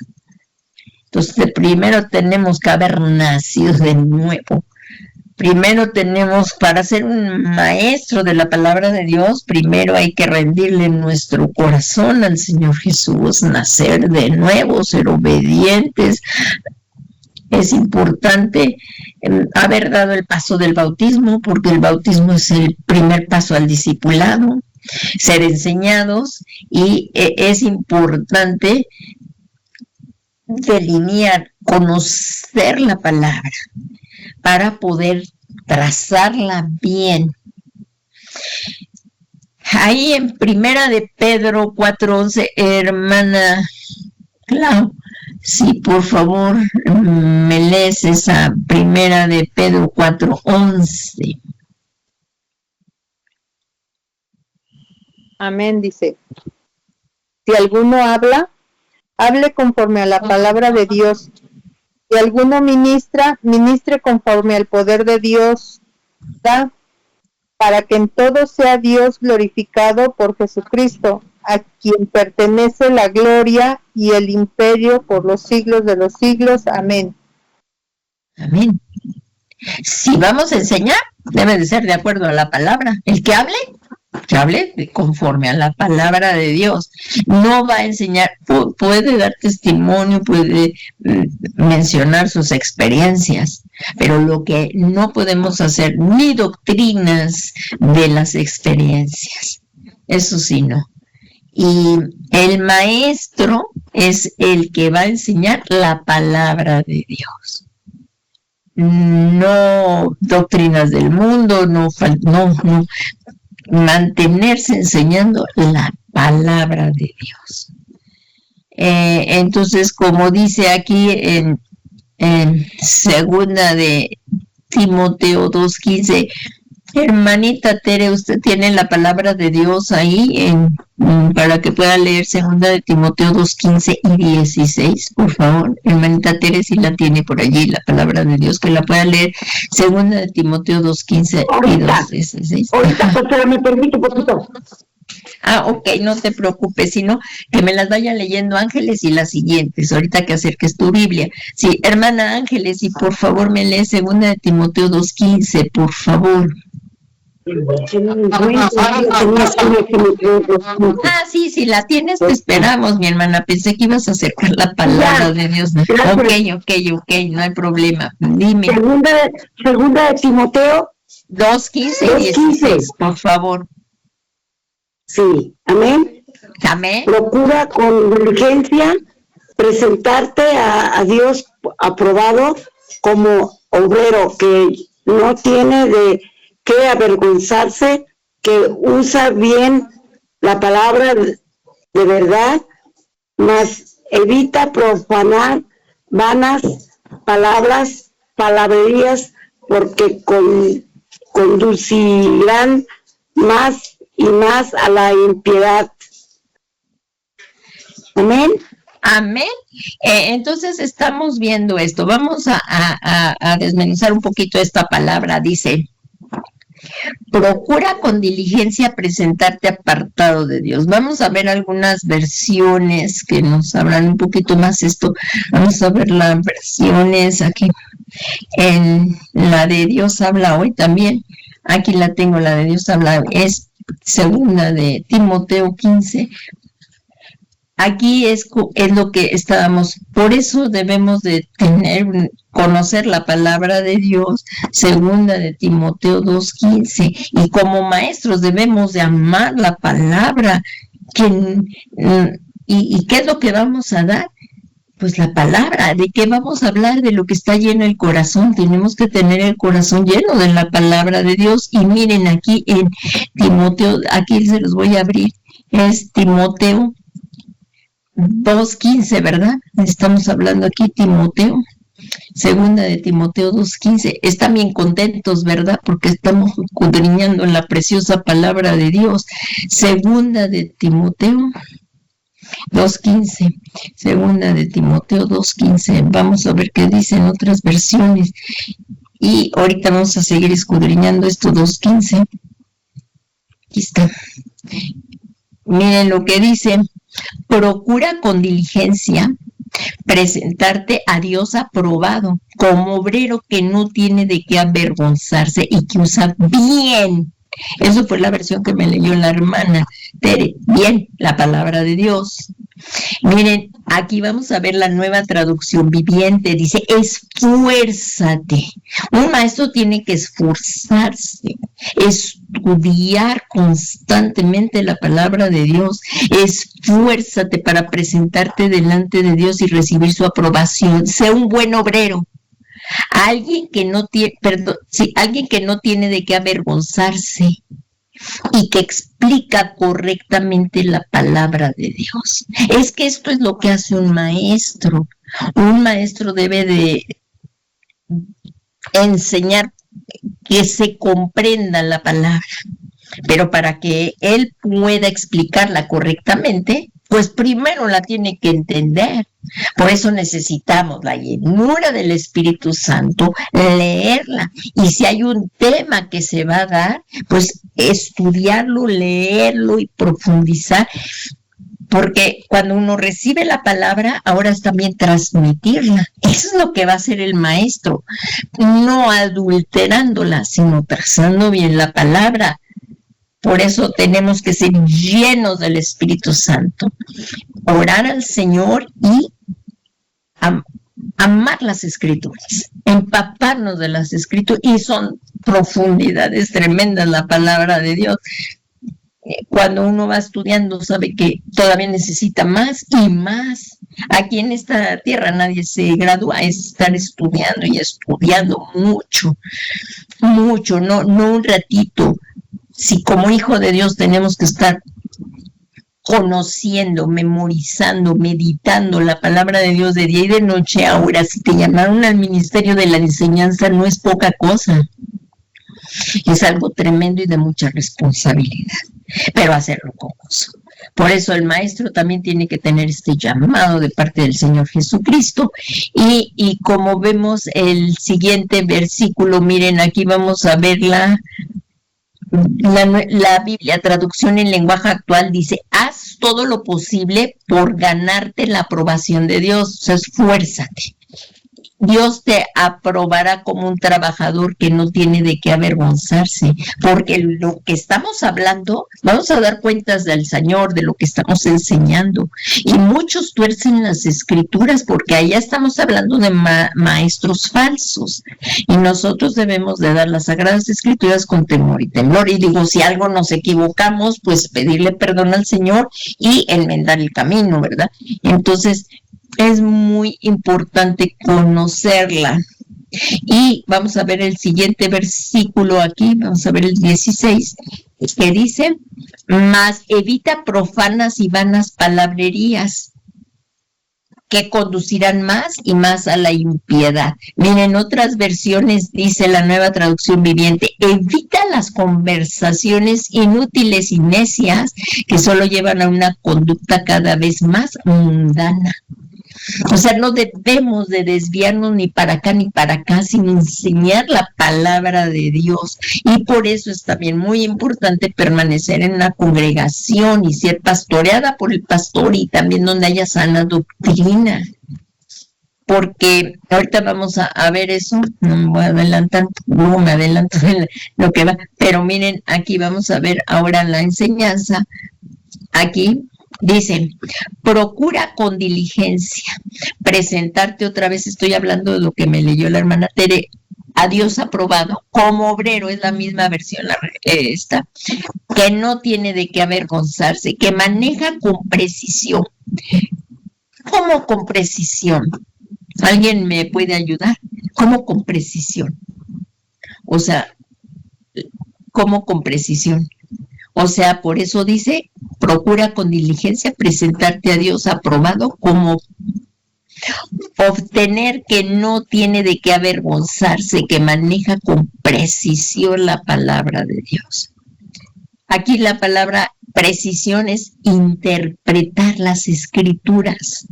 Entonces, primero tenemos que haber nacido de nuevo. Primero tenemos, para ser un maestro de la palabra de Dios, primero hay que rendirle nuestro corazón al Señor Jesús, nacer de nuevo, ser obedientes. Es importante haber dado el paso del bautismo, porque el bautismo es el primer paso al discipulado, ser enseñados, y es importante delinear, conocer la palabra para poder trazarla bien. Ahí en Primera de Pedro 4:11, hermana Clau, sí, por favor, me lees esa Primera de Pedro 4:11. Amén, dice. Si alguno habla, hable conforme a la palabra de Dios. Si alguno ministre conforme al poder de Dios, para que en todo sea Dios glorificado por Jesucristo, a quien pertenece la gloria y el imperio por los siglos de los siglos. Amén. Amén. Si vamos a enseñar, debe de ser de acuerdo a la palabra. El que hable conforme a la palabra de Dios. No va a enseñar, puede dar testimonio, puede mencionar sus experiencias, pero lo que no podemos hacer, ni doctrinas de las experiencias. Eso sí, no. Y el maestro es el que va a enseñar la palabra de Dios. No doctrinas del mundo, no, mantenerse enseñando la palabra de Dios. Entonces, como dice aquí en segunda de Timoteo 2:15, hermanita Tere, usted tiene la palabra de Dios ahí para que pueda leer segunda de Timoteo 2:15 y 16, por favor. Hermanita Tere, si la tiene por allí la palabra de Dios, que la pueda leer segunda de Timoteo 2:15 y 2:16. Ahorita, pero me permite un poquito. Ok, no te preocupes, sino que me las vaya leyendo Ángeles y las siguientes, ahorita que acerques tu Biblia. Sí, hermana Ángeles, y por favor me lee segunda de Timoteo 2:15, por favor. Sí, la tienes, te esperamos, mi hermana. Pensé que ibas a acercar la palabra de Dios. Ok, no hay problema. Dime. Segunda de Timoteo 2:15 y 16, por favor. Sí, amén. Amén. Procura con diligencia presentarte a Dios aprobado como obrero que no tiene de qué avergonzarse, que usa bien la palabra de verdad, mas evita profanar vanas palabrerías, porque con conducirán más y más a la impiedad. Amén. Amén. Entonces estamos viendo esto. Vamos a desmenuzar un poquito esta palabra. Dice, procura con diligencia presentarte apartado de Dios. Vamos a ver algunas versiones que nos hablan un poquito más esto. Vamos a ver las versiones aquí. En la de Dios habla hoy también. Aquí la tengo, la de Dios habla hoy. Es segunda de Timoteo 15. Aquí es lo que estábamos, por eso debemos de conocer la palabra de Dios, segunda de Timoteo 2:15, y como maestros debemos de amar la palabra. ¿Y qué es lo que vamos a dar? Pues la palabra. ¿De qué vamos a hablar? De lo que está lleno el corazón. Tenemos que tener el corazón lleno de la palabra de Dios. Y miren aquí en Timoteo, aquí se los voy a abrir, es Timoteo 2:15, ¿verdad? Estamos hablando aquí, Timoteo, segunda de Timoteo 2:15. Están bien contentos, ¿verdad? Porque estamos escudriñando en la preciosa palabra de Dios. Segunda de Timoteo 2:15. Segunda de Timoteo 2:15. Vamos a ver qué dicen otras versiones. Y ahorita vamos a seguir escudriñando esto 2:15. Aquí está. Miren lo que dice. Procura con diligencia presentarte a Dios aprobado, como obrero que no tiene de qué avergonzarse y que usa bien. Eso fue la versión que me leyó la hermana Tere. Bien, la palabra de Dios. Miren, aquí vamos a ver la nueva traducción viviente. Dice, esfuérzate. Un maestro tiene que esforzarse, estudiar constantemente la palabra de Dios. Esfuérzate para presentarte delante de Dios y recibir su aprobación. Sé un buen obrero. Alguien que no tiene de qué avergonzarse y que explica correctamente la palabra de Dios. Es que esto es lo que hace un maestro. Un maestro debe de enseñar que se comprenda la palabra, pero para que él pueda explicarla correctamente, pues primero la tiene que entender. Por eso necesitamos la llenura del Espíritu Santo, leerla. Y si hay un tema que se va a dar, pues estudiarlo, leerlo y profundizar. Porque cuando uno recibe la palabra, ahora es también transmitirla. Eso es lo que va a hacer el maestro. No adulterándola, sino trazando bien la palabra. Por eso tenemos que ser llenos del Espíritu Santo, orar al Señor y amar las Escrituras, empaparnos de las Escrituras, y son profundidades tremendas la palabra de Dios. Cuando uno va estudiando sabe que todavía necesita más y más. Aquí en esta tierra nadie se gradúa, es estar estudiando y estudiando mucho, no un ratito. Si como hijo de Dios tenemos que estar conociendo, memorizando, meditando la palabra de Dios de día y de noche, ahora si te llamaron al ministerio de la enseñanza no es poca cosa. Es algo tremendo y de mucha responsabilidad, pero hacerlo con gozo. Por eso el maestro también tiene que tener este llamado de parte del Señor Jesucristo. Y como vemos el siguiente versículo, miren, aquí vamos a ver la Biblia, traducción en lenguaje actual, dice, haz todo lo posible por ganarte la aprobación de Dios. O sea, esfuérzate. Dios te aprobará como un trabajador que no tiene de qué avergonzarse, porque lo que estamos hablando, vamos a dar cuentas del Señor, de lo que estamos enseñando, y muchos tuercen las Escrituras, porque allá estamos hablando de maestros falsos, y nosotros debemos de dar las Sagradas Escrituras con temor y temblor, y digo, si algo nos equivocamos, pues pedirle perdón al Señor y enmendar el camino, ¿verdad? Entonces, es muy importante conocerla. Y vamos a ver el siguiente versículo aquí, vamos a ver el 16, que dice, mas evita profanas y vanas palabrerías. que conducirán más y más a la impiedad. Miren, otras versiones dice la Nueva Traducción Viviente: evita las conversaciones inútiles y necias que solo llevan a una conducta cada vez más mundana. O sea, no debemos de desviarnos ni para acá ni para acá sin enseñar la palabra de Dios. Y por eso es también muy importante permanecer en una congregación y ser pastoreada por el pastor, y también donde haya sana doctrina. Porque ahorita vamos a ver eso, no me voy a adelantar, no me adelanto en lo que va, pero miren, aquí vamos a ver ahora la enseñanza. Aquí dice: procura con diligencia presentarte, otra vez estoy hablando de lo que me leyó la hermana Tere, a Dios aprobado, como obrero, es la misma versión esta, que no tiene de qué avergonzarse, que maneja con precisión. ¿Cómo con precisión? ¿Alguien me puede ayudar? ¿Cómo con precisión? O sea, ¿cómo con precisión? O sea, por eso dice: procura con diligencia presentarte a Dios aprobado, como obtener que no tiene de qué avergonzarse, que maneja con precisión la palabra de Dios. Aquí la palabra precisión es interpretar las escrituras,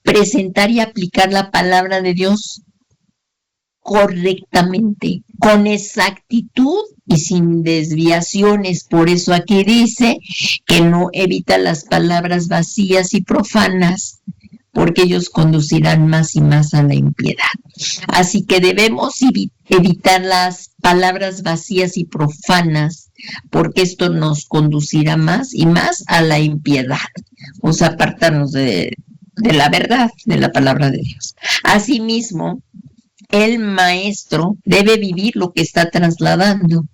presentar y aplicar la palabra de Dios correctamente, con exactitud y sin desviaciones. Por eso aquí dice que no evita las palabras vacías y profanas, porque ellos conducirán más y más a la impiedad. Así que debemos evitar las palabras vacías y profanas, porque esto nos conducirá más y más a la impiedad. O sea, apartarnos de la verdad, de la palabra de Dios. Asimismo, el maestro debe vivir lo que está trasladando.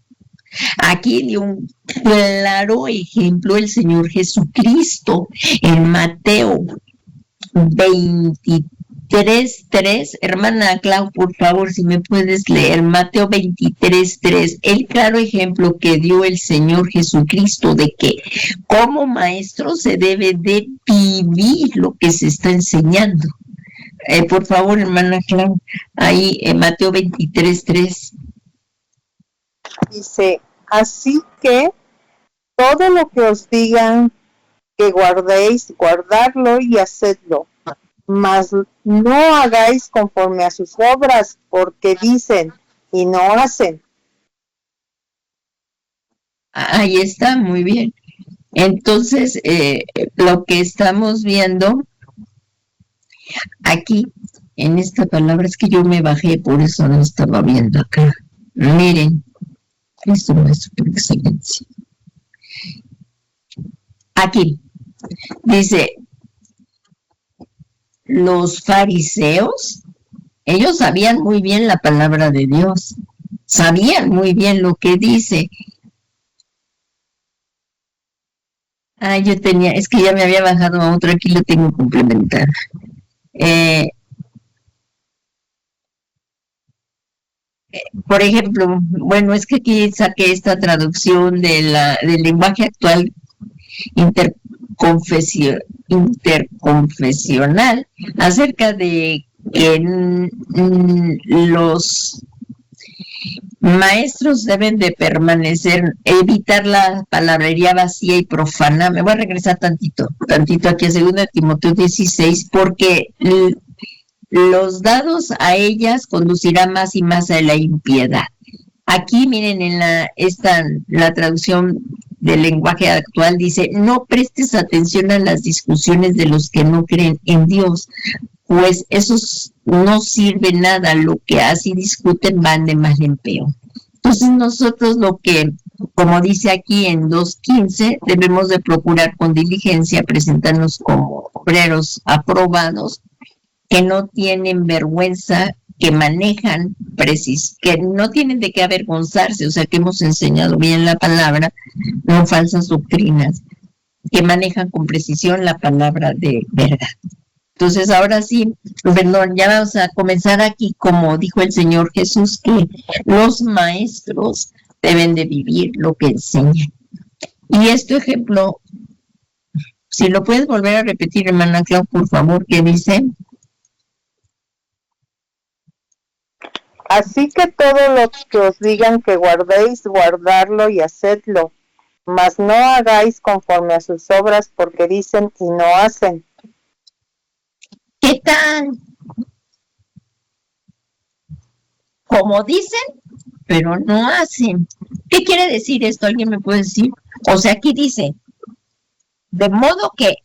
Aquí dio un claro ejemplo el Señor Jesucristo en Mateo 23:3. Hermana Clau, por favor, si me puedes leer Mateo 23:3, el claro ejemplo que dio el Señor Jesucristo de que como maestro se debe de vivir lo que se está enseñando. Por favor, hermana Clau, ahí en Mateo 23:3. Dice: así que todo lo que os digan que guardéis, guardadlo y hacedlo, mas no hagáis conforme a sus obras, porque dicen y no hacen. Ahí está, muy bien. Entonces, lo que estamos viendo aquí, en esta palabra, es que yo me bajé, por eso no estaba viendo acá. Miren, Cristo nuestro por excelencia. Aquí dice: los fariseos, ellos sabían muy bien la palabra de Dios, sabían muy bien lo que dice. Yo tenía, es que ya me había bajado a otro, aquí lo tengo complementado. Por ejemplo, bueno, es que aquí saqué esta traducción del lenguaje actual interconfesional, acerca de que los maestros deben de permanecer, evitar la palabrería vacía y profana. Me voy a regresar tantito aquí a 2 Timoteo 16, porque los dados a ellas conducirán más y más a la impiedad. Aquí miren, en la traducción del lenguaje actual dice: no prestes atención a las discusiones de los que no creen en Dios, pues esos no sirven nada, lo que así discuten van de mal en peor. Entonces nosotros lo que, como dice aquí en 2:15, debemos de procurar con diligencia presentarnos como obreros aprobados, que no tienen vergüenza, que manejan que no tienen de qué avergonzarse, o sea, que hemos enseñado bien la palabra, no falsas doctrinas, que manejan con precisión la palabra de verdad. Entonces, ahora sí, perdón, ya vamos a comenzar aquí, como dijo el Señor Jesús, que los maestros deben de vivir lo que enseñan. Y este ejemplo Si lo puedes volver a repetir, hermana Clau, por favor, ¿qué dice? Así que todo lo que os digan que guardéis, guardarlo y hacedlo, mas no hagáis conforme a sus obras, porque dicen y no hacen. ¿Qué tal? Como dicen, pero no hacen. ¿Qué quiere decir esto? ¿Alguien me puede decir? O sea, aquí dice, de modo que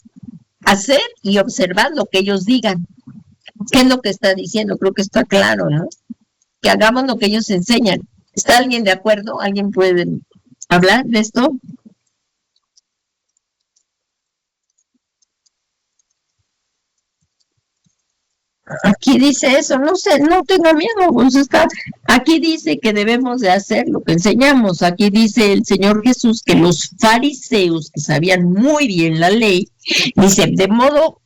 hacer y observar lo que ellos digan. ¿Qué es lo que está diciendo? Creo que está claro, ¿no? Que hagamos lo que ellos enseñan. ¿Está alguien de acuerdo? ¿Alguien puede hablar de esto? Aquí dice eso, no sé, no tengo miedo, pues aquí dice que debemos de hacer lo que enseñamos. Aquí dice el Señor Jesús que los fariseos, que sabían muy bien la ley, dice, de modo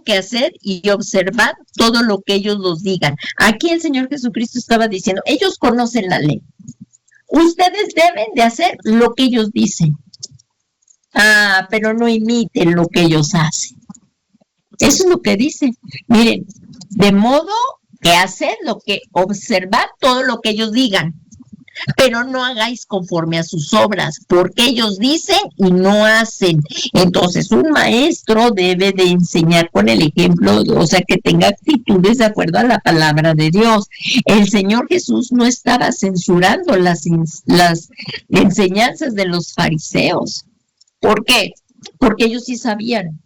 que hacer y observar todo lo que ellos nos digan. Aquí el Señor Jesucristo estaba diciendo, ellos conocen la ley. Ustedes deben de hacer lo que ellos dicen. Pero no imiten lo que ellos hacen. Eso es lo que dice. Miren, de modo que hacer lo que, observar todo lo que ellos digan, pero no hagáis conforme a sus obras, porque ellos dicen y no hacen. Entonces, un maestro debe de enseñar con el ejemplo, o sea, que tenga actitudes de acuerdo a la palabra de Dios. El Señor Jesús no estaba censurando las enseñanzas de los fariseos. ¿Por qué? Porque ellos sí sabían.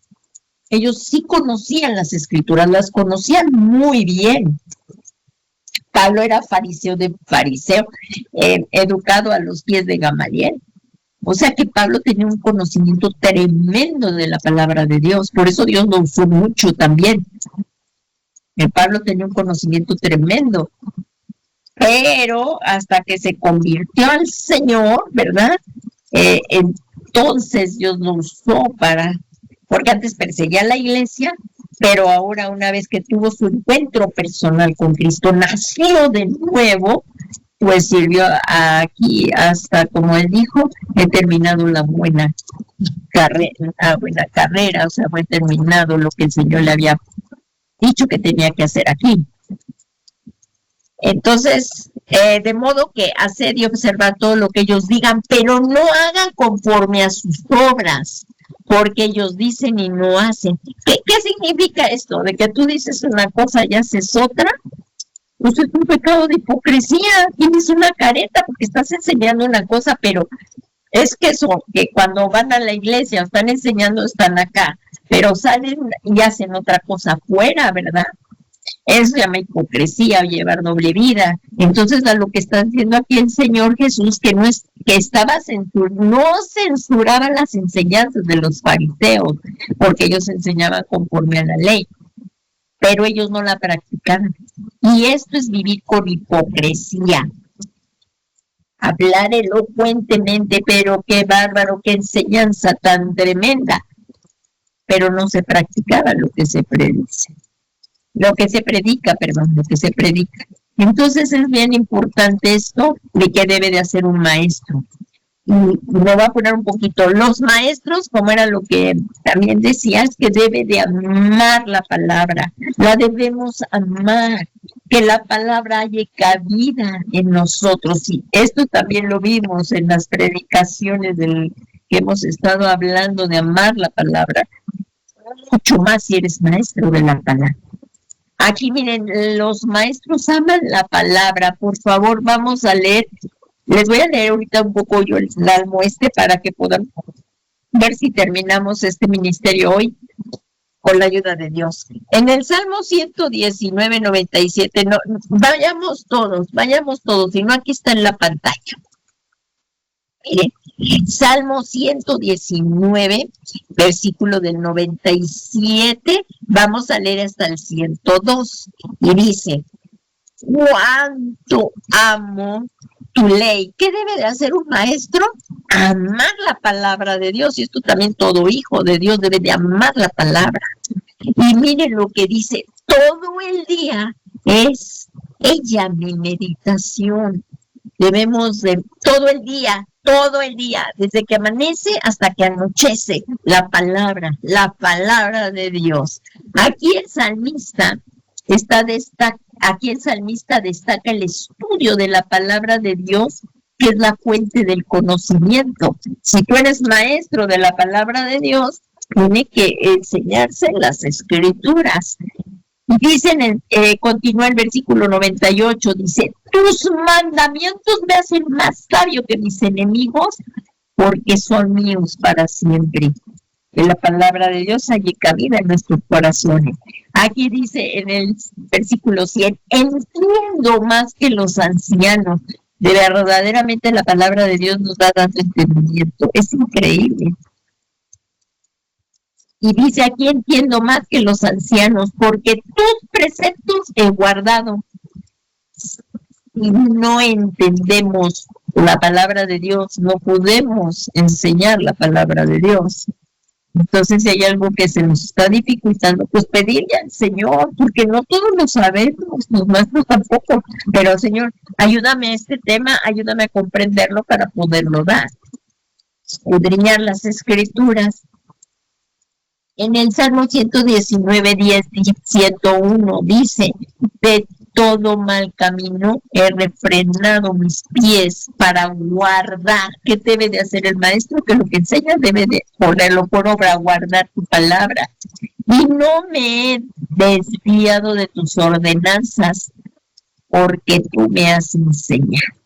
Ellos sí conocían las escrituras, las conocían muy bien. Pablo era fariseo, educado a los pies de Gamaliel. O sea que Pablo tenía un conocimiento tremendo de la palabra de Dios. Por eso Dios lo usó mucho también. Pablo tenía un conocimiento tremendo. Pero hasta que se convirtió al Señor, ¿verdad? Entonces Dios lo usó porque antes perseguía a la iglesia, pero ahora una vez que tuvo su encuentro personal con Cristo, nació de nuevo, pues sirvió aquí hasta, como él dijo, he terminado la buena carrera, o sea, fue terminado lo que el Señor le había dicho que tenía que hacer aquí. Entonces, de modo que hacer y observar todo lo que ellos digan, pero no hagan conforme a sus obras, porque ellos dicen y no hacen. ¿Qué significa esto? De que tú dices una cosa y haces otra. Pues es un pecado de hipocresía. Tienes una careta porque estás enseñando una cosa, pero es que cuando van a la iglesia están enseñando, están acá, pero salen y hacen otra cosa afuera, ¿verdad? Eso se llama hipocresía o llevar doble vida. Entonces, a lo que está diciendo aquí el Señor Jesús, que no censuraba las enseñanzas de los fariseos, porque ellos enseñaban conforme a la ley, pero ellos no la practicaban. Y esto es vivir con hipocresía. Hablar elocuentemente, pero qué bárbaro, qué enseñanza tan tremenda. Pero no se practicaba lo que se predice. Lo que se predica. Entonces es bien importante esto de que debe de hacer un maestro. Y me voy a poner un poquito. Los maestros, como era lo que también decías, que debe de amar la palabra. La debemos amar. Que la palabra haya cabida en nosotros. Y esto también lo vimos en las predicaciones que hemos estado hablando de amar la palabra. Mucho más si eres maestro de la palabra. Aquí miren, los maestros aman la palabra. Por favor, vamos a leer. Les voy a leer ahorita un poco yo el salmo para que puedan ver si terminamos este ministerio hoy con la ayuda de Dios. En el Salmo 119, 97, vayamos todos, si no aquí está en la pantalla. Miren, Salmo 119, versículo del 97, vamos a leer hasta el 102, y dice, cuánto amo tu ley. ¿Qué debe de hacer un maestro? Amar la palabra de Dios, y esto también todo hijo de Dios debe de amar la palabra. Y miren lo que dice, todo el día es ella mi meditación. Debemos de todo el día todo el día, desde que amanece hasta que anochece, la palabra de Dios. Aquí el salmista destaca el estudio de la palabra de Dios, que es la fuente del conocimiento. Si tú eres maestro de la palabra de Dios, tiene que enseñarse las escrituras. Dicen, continúa el versículo 98, dice, tus mandamientos me hacen más sabio que mis enemigos, porque son míos para siempre. Que la palabra de Dios halle cabida en nuestros corazones. Aquí dice en el versículo 100, entiendo más que los ancianos. De verdaderamente la palabra de Dios nos da tanto entendimiento. Es increíble. Y dice, aquí entiendo más que los ancianos, porque tus preceptos he guardado. Y no entendemos la palabra de Dios, no podemos enseñar la palabra de Dios. Entonces, si hay algo que se nos está dificultando, pues pedirle al Señor, porque no todos lo sabemos, los maestros tampoco. Pero, Señor, ayúdame a este tema, ayúdame a comprenderlo para poderlo dar. Escudriñar las escrituras. En el Salmo 119, 10, 101 dice, de todo mal camino he refrenado mis pies para guardar. ¿Qué debe de hacer el maestro? Que lo que enseña debe de ponerlo por obra, guardar tu palabra. Y no me he desviado de tus ordenanzas, porque tú me has enseñado.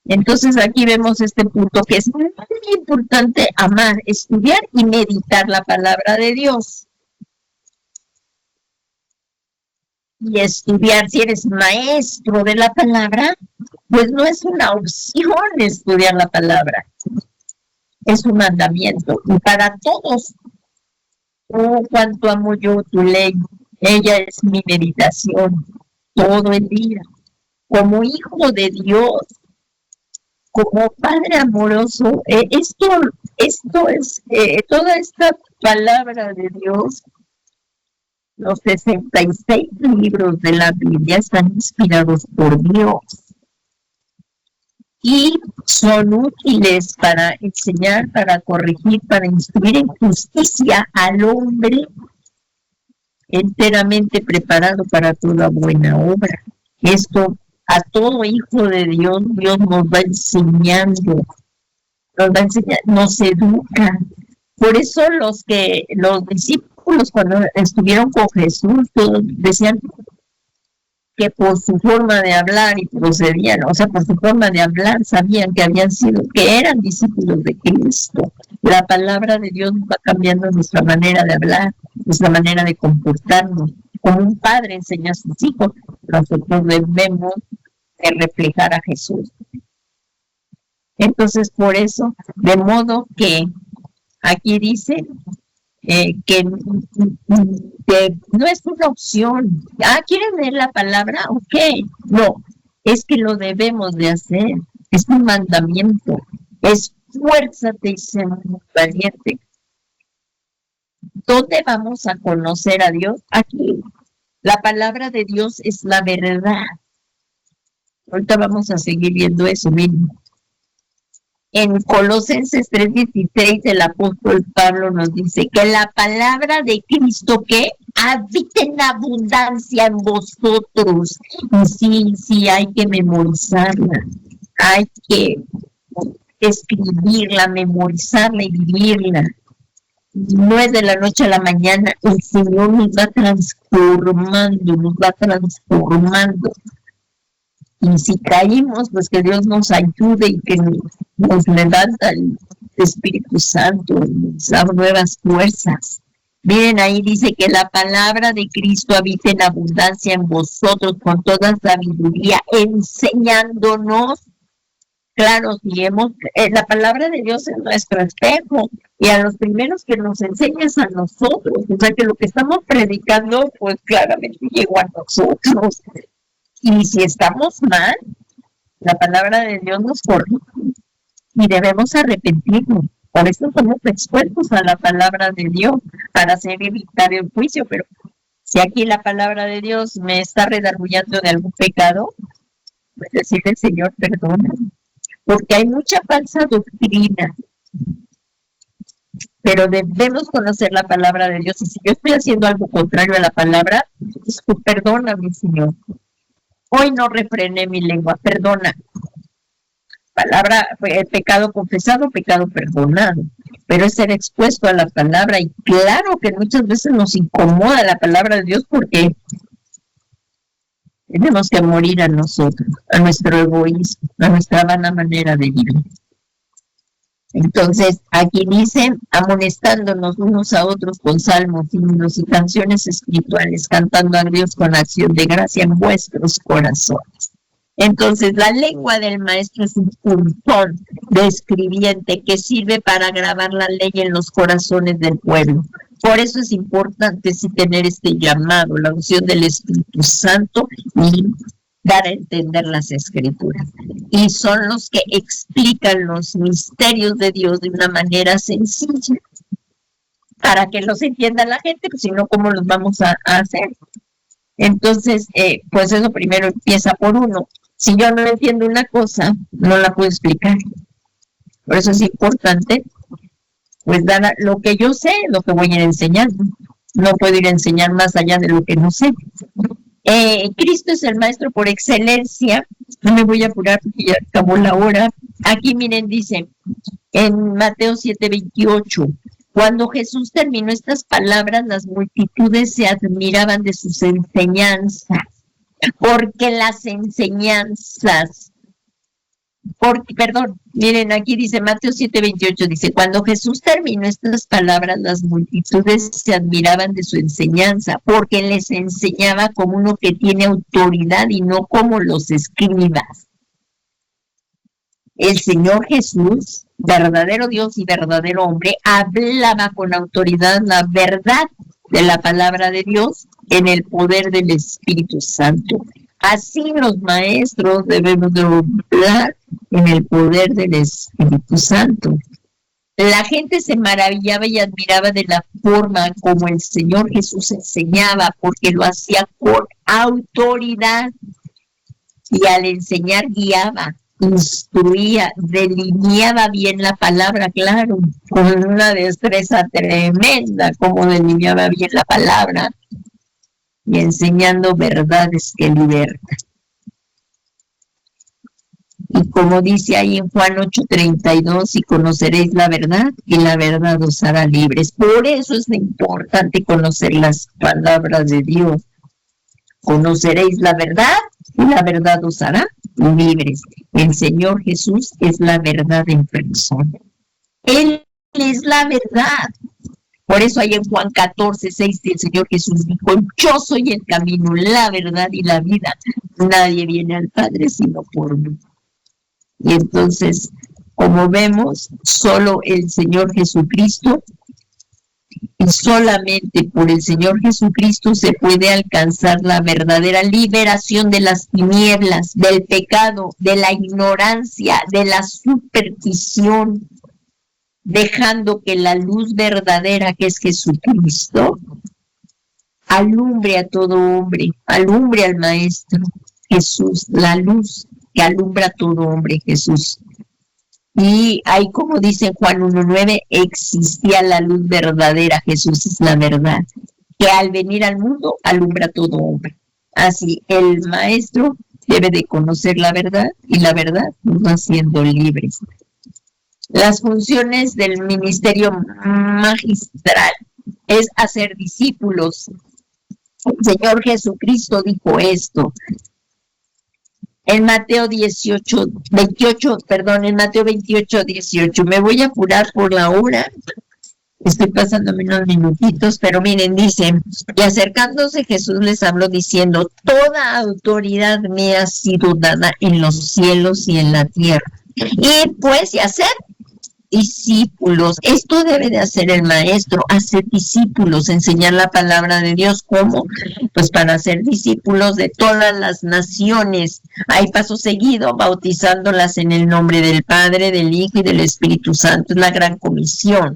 Entonces aquí vemos este punto que es muy importante: amar, estudiar y meditar la palabra de Dios. Y estudiar, si eres maestro de la palabra, pues no es una opción estudiar la palabra, es un mandamiento. Y para todos, oh, cuánto amo yo tu ley, ella es mi meditación todo el día. Como hijo de Dios, como Padre amoroso, esto es toda esta palabra de Dios. Los 66 libros de la Biblia están inspirados por Dios y son útiles para enseñar, para corregir, para instruir en justicia al hombre enteramente preparado para toda buena obra. Esto a todo hijo de Dios, Dios nos va enseñando, nos educa. Por eso los discípulos cuando estuvieron con Jesús, todos decían que por su forma de hablar y procedían, o sea, por su forma de hablar, sabían que eran discípulos de Cristo. La palabra de Dios va cambiando nuestra manera de hablar, nuestra manera de comportarnos. Como un padre enseña a sus hijos, nosotros debemos de reflejar a Jesús. Entonces, por eso, de modo que aquí dice que no es una opción. ¿Quieren leer la palabra? Ok. No, es que lo debemos de hacer. Es un mandamiento. Esfuérzate y sé muy valiente. ¿Dónde vamos a conocer a Dios? Aquí. La palabra de Dios es la verdad. Ahorita vamos a seguir viendo eso mismo. En Colosenses 3:16 el apóstol Pablo nos dice que la palabra de Cristo que habita en abundancia en vosotros. Y sí, hay que memorizarla, hay que escribirla, memorizarla y vivirla. No es de la noche a la mañana, el Señor nos va transformando. Y si caímos, pues que Dios nos ayude y que nos levanta el Espíritu Santo, nos da nuevas fuerzas. Miren, ahí dice que la palabra de Cristo habita en abundancia en vosotros con toda sabiduría, enseñándonos. Claro, la palabra de Dios es nuestro espejo, y a los primeros que nos enseñas a nosotros, o sea que lo que estamos predicando, pues claramente llegó a nosotros. Y si estamos mal, la palabra de Dios nos corrige y debemos arrepentirnos. Por eso somos expuestos a la palabra de Dios para hacer evitar el juicio. Pero si aquí la palabra de Dios me está redarguyendo de algún pecado, pues decirle, Señor, perdona. porque hay mucha falsa doctrina, pero debemos conocer la palabra de Dios. Y si yo estoy haciendo algo contrario a la palabra, perdóname, Señor. Hoy no refrené mi lengua, perdona. Palabra, pecado confesado, pecado perdonado. Pero es ser expuesto a la palabra. Y claro que muchas veces nos incomoda la palabra de Dios porque tenemos que morir a nosotros, a nuestro egoísmo, a nuestra vana manera de vivir. Entonces, aquí dice, amonestándonos unos a otros con salmos, himnos y canciones espirituales, cantando a Dios con acción de gracia en vuestros corazones. Entonces, la lengua del maestro es un punzón de escribiente que sirve para grabar la ley en los corazones del pueblo. Por eso es importante sí tener este llamado, la unción del Espíritu Santo y dar a entender las Escrituras. Y son los que explican los misterios de Dios de una manera sencilla, para que los entienda la gente, pues si no, ¿cómo los vamos a hacer? Entonces, pues eso primero empieza por uno. Si yo no entiendo una cosa, no la puedo explicar. Por eso es importante, pues dar lo que yo sé, lo que voy a ir enseñando. No puedo ir a enseñar más allá de lo que no sé. Cristo es el maestro por excelencia. No me voy a apurar porque ya acabó la hora. Aquí miren, dice en Mateo 7:28, cuando Jesús terminó estas palabras, las multitudes se admiraban de sus enseñanzas, porque las enseñanzas, miren, aquí dice Mateo 7:28, dice, cuando Jesús terminó estas palabras, las multitudes se admiraban de su enseñanza, porque les enseñaba como uno que tiene autoridad y no como los escribas. El Señor Jesús, verdadero Dios y verdadero hombre, hablaba con autoridad la verdad de la palabra de Dios en el poder del Espíritu Santo. Así los maestros debemos de hablar en el poder del Espíritu Santo. La gente se maravillaba y admiraba de la forma como el Señor Jesús enseñaba, porque lo hacía con autoridad y al enseñar guiaba, instruía, delineaba bien la palabra, claro, con una destreza tremenda, como delineaba bien la palabra y enseñando verdades que libertan. Y como dice ahí en Juan 8:32, y conoceréis la verdad, y la verdad os hará libres. Por eso es importante conocer las palabras de Dios. Conoceréis la verdad, y la verdad os hará libres. El Señor Jesús es la verdad en persona. Él es la verdad. Por eso ahí en Juan 14:6 el Señor Jesús dijo, yo soy el camino, la verdad y la vida. Nadie viene al Padre sino por mí. Y entonces, como vemos, solo el Señor Jesucristo y solamente por el Señor Jesucristo se puede alcanzar la verdadera liberación de las tinieblas, del pecado, de la ignorancia, de la superstición, dejando que la luz verdadera, que es Jesucristo, alumbre a todo hombre, alumbre al Maestro Jesús, la luz que alumbra a todo hombre, Jesús. Y ahí, como dice Juan 1:9, existía la luz verdadera, Jesús es la verdad, que al venir al mundo alumbra a todo hombre. Así, el Maestro debe de conocer la verdad y la verdad nos va haciendo libres. Las funciones del ministerio magistral es hacer discípulos. El Señor Jesucristo dijo esto en Mateo 28:18. Me voy a apurar por la hora. Estoy pasándome unos minutitos, pero miren, dice, y acercándose Jesús les habló diciendo, toda autoridad me ha sido dada en los cielos y en la tierra. Y pues, y hacer discípulos. Esto debe de hacer el maestro, hacer discípulos, enseñar la palabra de Dios. ¿Cómo? Pues para hacer discípulos de todas las naciones. Hay paso seguido, bautizándolas en el nombre del Padre, del Hijo y del Espíritu Santo. Es la gran comisión.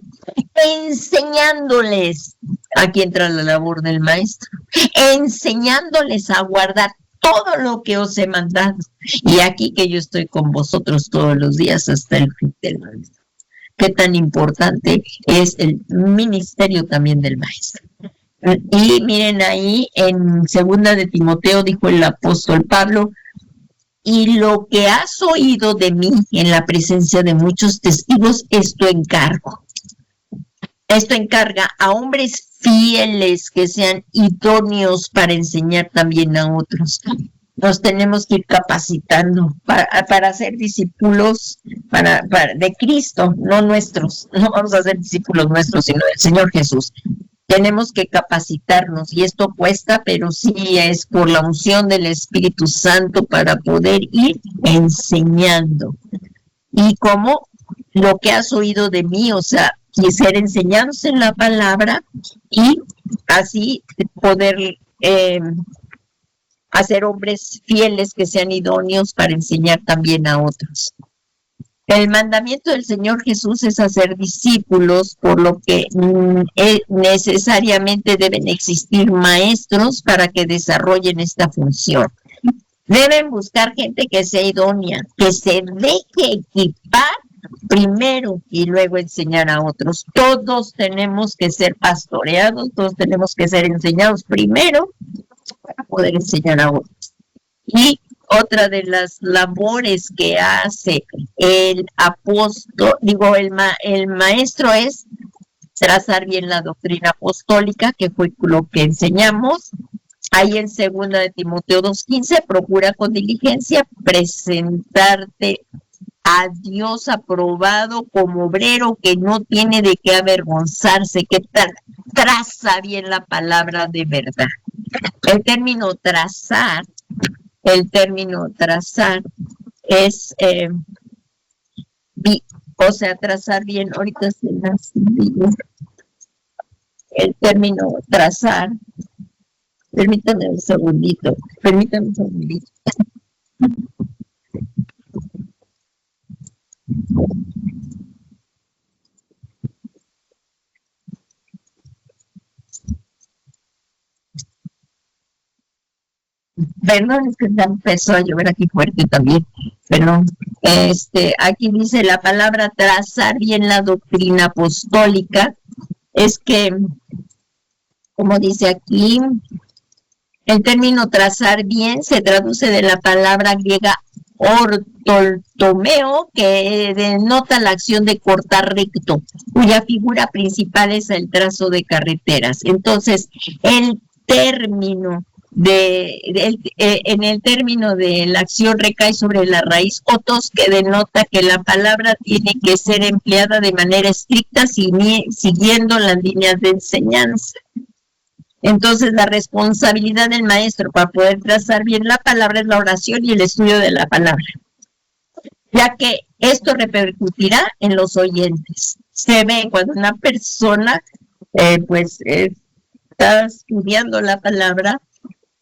Enseñándoles, aquí entra la labor del maestro, enseñándoles a guardar todo lo que os he mandado. Y aquí que yo estoy con vosotros todos los días hasta el fin del mundo. Qué tan importante es el ministerio también del maestro. Y miren ahí, en 2 de Timoteo dijo el apóstol Pablo, y lo que has oído de mí en la presencia de muchos testigos, esto encarga a hombres fieles que sean idóneos para enseñar también a otros. Nos tenemos que ir capacitando para ser discípulos de Cristo, no nuestros. No vamos a ser discípulos nuestros, sino del Señor Jesús. Tenemos que capacitarnos y esto cuesta, pero sí es por la unción del Espíritu Santo para poder ir enseñando. Y como lo que has oído de mí, o sea, y ser enseñados en la palabra y así poder hacer hombres fieles que sean idóneos para enseñar también a otros. El mandamiento del Señor Jesús es hacer discípulos, por lo que necesariamente deben existir maestros para que desarrollen esta función. Deben buscar gente que sea idónea, que se deje equipar primero y luego enseñar a otros. Todos tenemos que ser pastoreados, todos tenemos que ser enseñados primero para poder enseñar a otros. Y otra de las labores que hace el apóstol, el maestro es trazar bien la doctrina apostólica, que fue lo que enseñamos. Ahí en 2 de Timoteo 2:15, procura con diligencia presentarte a Dios aprobado como obrero que no tiene de qué avergonzarse, que traza bien la palabra de verdad. El término trazar es, trazar bien, ahorita se las digo. El término trazar, permítanme un segundito. Perdón, es que ya empezó a llover aquí fuerte también. Perdón. Aquí dice la palabra trazar bien la doctrina apostólica. Es que, como dice aquí, el término trazar bien se traduce de la palabra griega ortoltomeo, que denota la acción de cortar recto, cuya figura principal es el trazo de carreteras. Entonces, en el término de la acción recae sobre la raíz otos, que denota que la palabra tiene que ser empleada de manera estricta siguiendo las líneas de enseñanza. Entonces, la responsabilidad del maestro para poder trazar bien la palabra es la oración y el estudio de la palabra, ya que esto repercutirá en los oyentes. Se ve cuando una persona está estudiando la palabra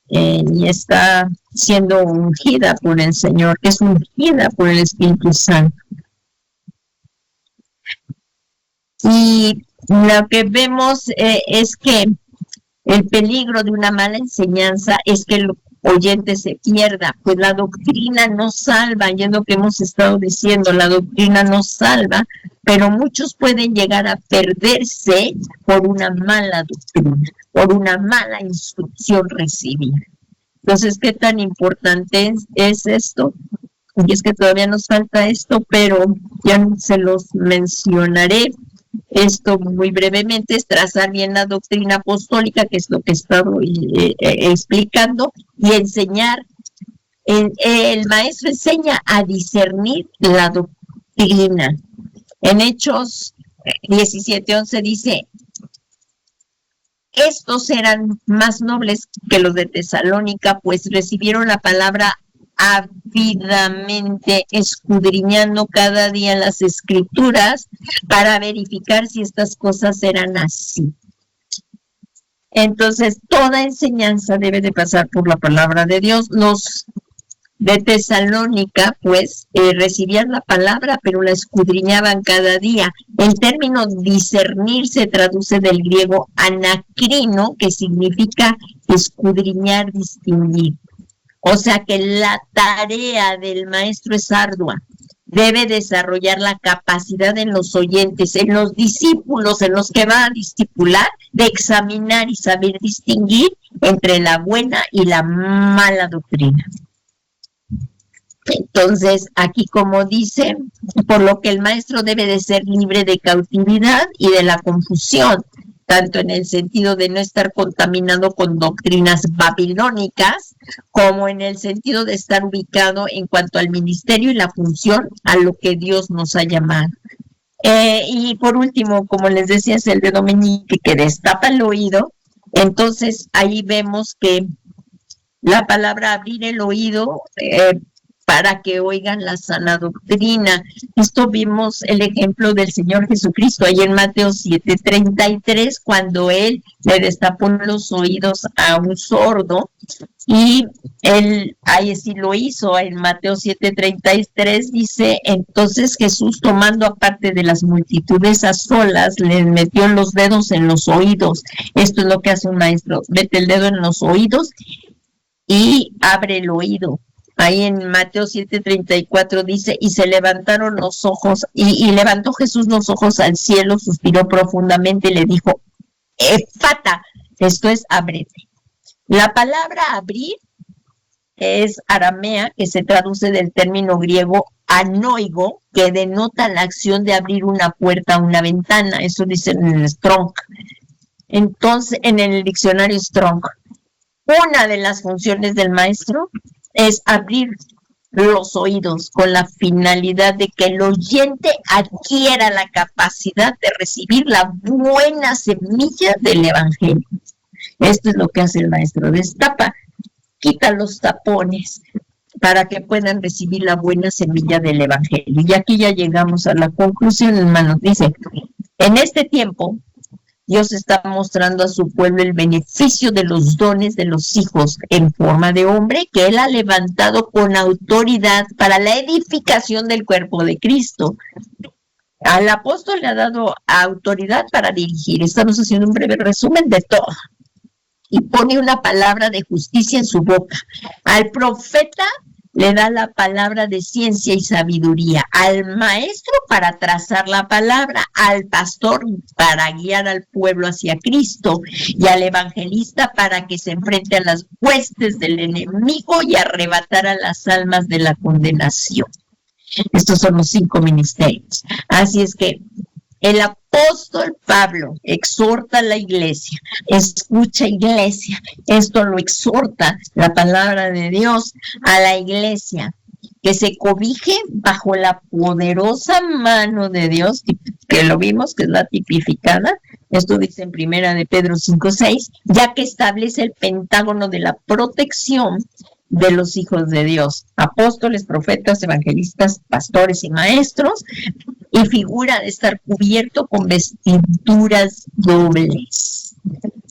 y está siendo ungida por el Señor, que es ungida por el Espíritu Santo. Y lo que vemos es que el peligro de una mala enseñanza es que el oyente se pierda, pues la doctrina no salva, y es lo que hemos estado diciendo, la doctrina no salva, pero muchos pueden llegar a perderse por una mala doctrina, por una mala instrucción recibida. Entonces, ¿qué tan importante es esto? Y es que todavía nos falta esto, pero ya se los mencionaré. Esto muy brevemente es trazar bien la doctrina apostólica, que es lo que he estado explicando, y enseñar. El maestro enseña a discernir la doctrina. En Hechos 17:11 dice: estos eran más nobles que los de Tesalónica, pues recibieron la palabra ávidamente, escudriñando cada día las escrituras para verificar si estas cosas eran así. Entonces, toda enseñanza debe de pasar por la palabra de Dios. Los de Tesalónica, recibían la palabra, pero la escudriñaban cada día. El término discernir se traduce del griego anacrino, que significa escudriñar, distinguir. O sea que la tarea del maestro es ardua. Debe desarrollar la capacidad en los oyentes, en los discípulos, en los que va a discipular, de examinar y saber distinguir entre la buena y la mala doctrina. Entonces, aquí como dice, por lo que el maestro debe de ser libre de cautividad y de la confusión, tanto en el sentido de no estar contaminado con doctrinas babilónicas, como en el sentido de estar ubicado en cuanto al ministerio y la función a lo que Dios nos ha llamado. Y por último, como les decía, es el de Dominique, que destapa el oído. Entonces, ahí vemos que la palabra abrir el oído para que oigan la sana doctrina. Esto vimos el ejemplo del Señor Jesucristo ahí en Mateo 7:33, cuando Él le destapó los oídos a un sordo, y Él ahí sí lo hizo. En Mateo 7:33 dice, entonces Jesús, tomando aparte de las multitudes a solas, les metió los dedos en los oídos. Esto es lo que hace un maestro, mete el dedo en los oídos y abre el oído. Ahí en Mateo 7:34 dice, y se levantaron los ojos, y levantó Jesús los ojos al cielo, suspiró profundamente y le dijo, Efata, esto es, ábrete. La palabra abrir es aramea, que se traduce del término griego anoigo, que denota la acción de abrir una puerta o una ventana. Eso dice en el Strong. Entonces, en el diccionario Strong, una de las funciones del maestro es abrir los oídos con la finalidad de que el oyente adquiera la capacidad de recibir la buena semilla del evangelio. Esto es lo que hace el maestro, destapa, quita los tapones para que puedan recibir la buena semilla del evangelio. Y aquí ya llegamos a la conclusión, hermanos. Dice, en este tiempo Dios está mostrando a su pueblo el beneficio de los dones de los hijos en forma de hombre que Él ha levantado con autoridad para la edificación del cuerpo de Cristo. Al apóstol le ha dado autoridad para dirigir. Estamos haciendo un breve resumen de todo. Y pone una palabra de justicia en su boca. Al profeta le da la palabra de ciencia y sabiduría, al maestro para trazar la palabra, al pastor para guiar al pueblo hacia Cristo, y al evangelista para que se enfrente a las huestes del enemigo y arrebatar a las almas de la condenación. Estos son los 5 ministerios. Así es que el apóstol Pablo exhorta a la iglesia, escucha iglesia, esto lo exhorta la palabra de Dios a la iglesia, que se cobije bajo la poderosa mano de Dios, que lo vimos, que es la tipificada. Esto dice en Primera de Pedro 5:6, ya que establece el pentágono de la protección de los hijos de Dios, apóstoles, profetas, evangelistas, pastores y maestros, y figura de estar cubierto con vestiduras dobles.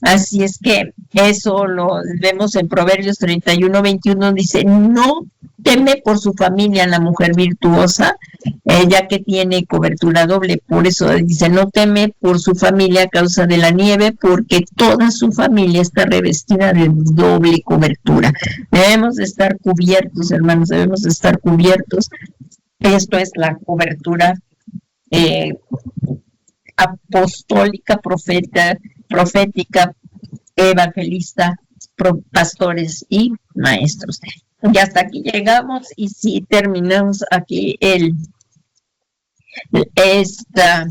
Así es que eso lo vemos en Proverbios 31:21, dice, no teme por su familia la mujer virtuosa, ya que tiene cobertura doble. Por eso dice, no teme por su familia a causa de la nieve, porque toda su familia está revestida de doble cobertura. Debemos de estar cubiertos, hermanos, debemos de estar cubiertos. Esto es la cobertura apostólica, profética, evangelista, pastores y maestros. Y hasta aquí llegamos, y si terminamos aquí esta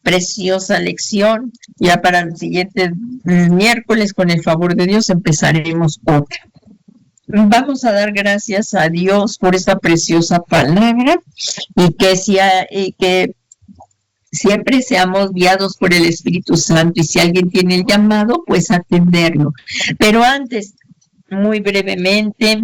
preciosa lección, ya para el siguiente miércoles, con el favor de Dios, empezaremos otra. Vamos a dar gracias a Dios por esta preciosa palabra, y que siempre seamos guiados por el Espíritu Santo, y si alguien tiene el llamado, pues atenderlo. Pero antes, muy brevemente,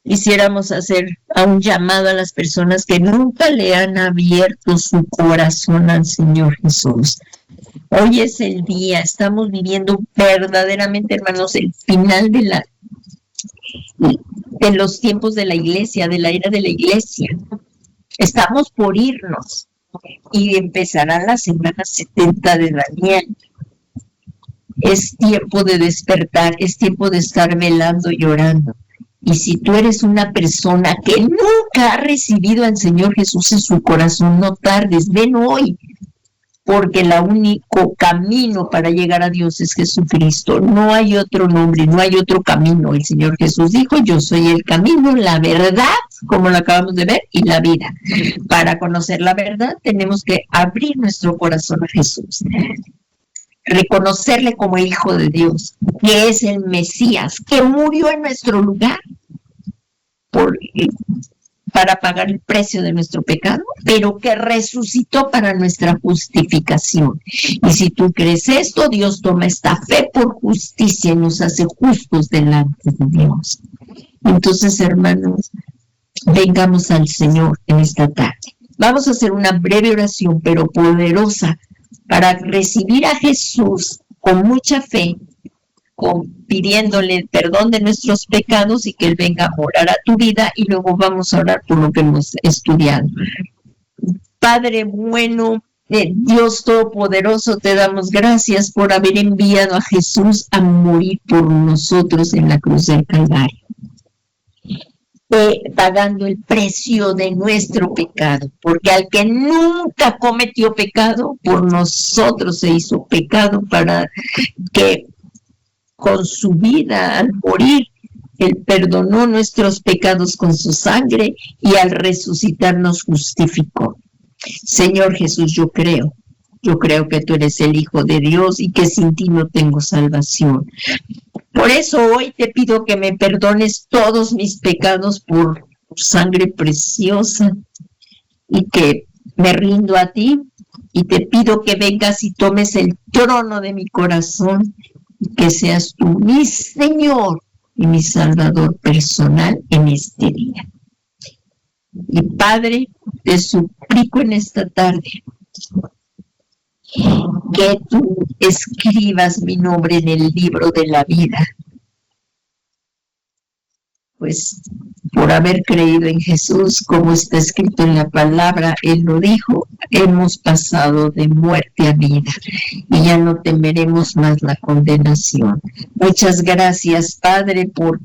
quisiéramos hacer un llamado a las personas que nunca le han abierto su corazón al Señor Jesús. Hoy es el día, estamos viviendo verdaderamente, hermanos, el final de los tiempos de la iglesia, de la era de la iglesia. Estamos por irnos y empezará la semana 70 de Daniel. Es tiempo de despertar, es tiempo de estar velando y orando. Y si tú eres una persona que nunca ha recibido al Señor Jesús en su corazón, no tardes, ven hoy, porque el único camino para llegar a Dios es Jesucristo. No hay otro nombre, no hay otro camino. El Señor Jesús dijo, yo soy el camino, la verdad, como lo acabamos de ver, y la vida. Para conocer la verdad tenemos que abrir nuestro corazón a Jesús, reconocerle como Hijo de Dios, que es el Mesías, que murió en nuestro lugar para pagar el precio de nuestro pecado, pero que resucitó para nuestra justificación. Y si tú crees esto, Dios toma esta fe por justicia y nos hace justos delante de Dios. Entonces, hermanos, vengamos al Señor en esta tarde. Vamos a hacer una breve oración, pero poderosa, para recibir a Jesús con mucha fe, pidiéndole el perdón de nuestros pecados y que Él venga a morar a tu vida, y luego vamos a orar por lo que hemos estudiado. Padre bueno, Dios Todopoderoso, te damos gracias por haber enviado a Jesús a morir por nosotros en la cruz del Calvario, pagando el precio de nuestro pecado, porque al que nunca cometió pecado, por nosotros se hizo pecado, para que con su vida, al morir, Él perdonó nuestros pecados con su sangre y al resucitar nos justificó. Señor Jesús, yo creo que tú eres el Hijo de Dios y que sin ti no tengo salvación. Por eso hoy te pido que me perdones todos mis pecados por tu sangre preciosa, y que me rindo a ti y te pido que vengas y tomes el trono de mi corazón, que seas tú mi Señor y mi Salvador personal en este día. Y Padre, te suplico en esta tarde que tú escribas mi nombre en el libro de la vida, pues por haber creído en Jesús, como está escrito en la palabra, Él lo dijo, hemos pasado de muerte a vida y ya no temeremos más la condenación. Muchas gracias, Padre, por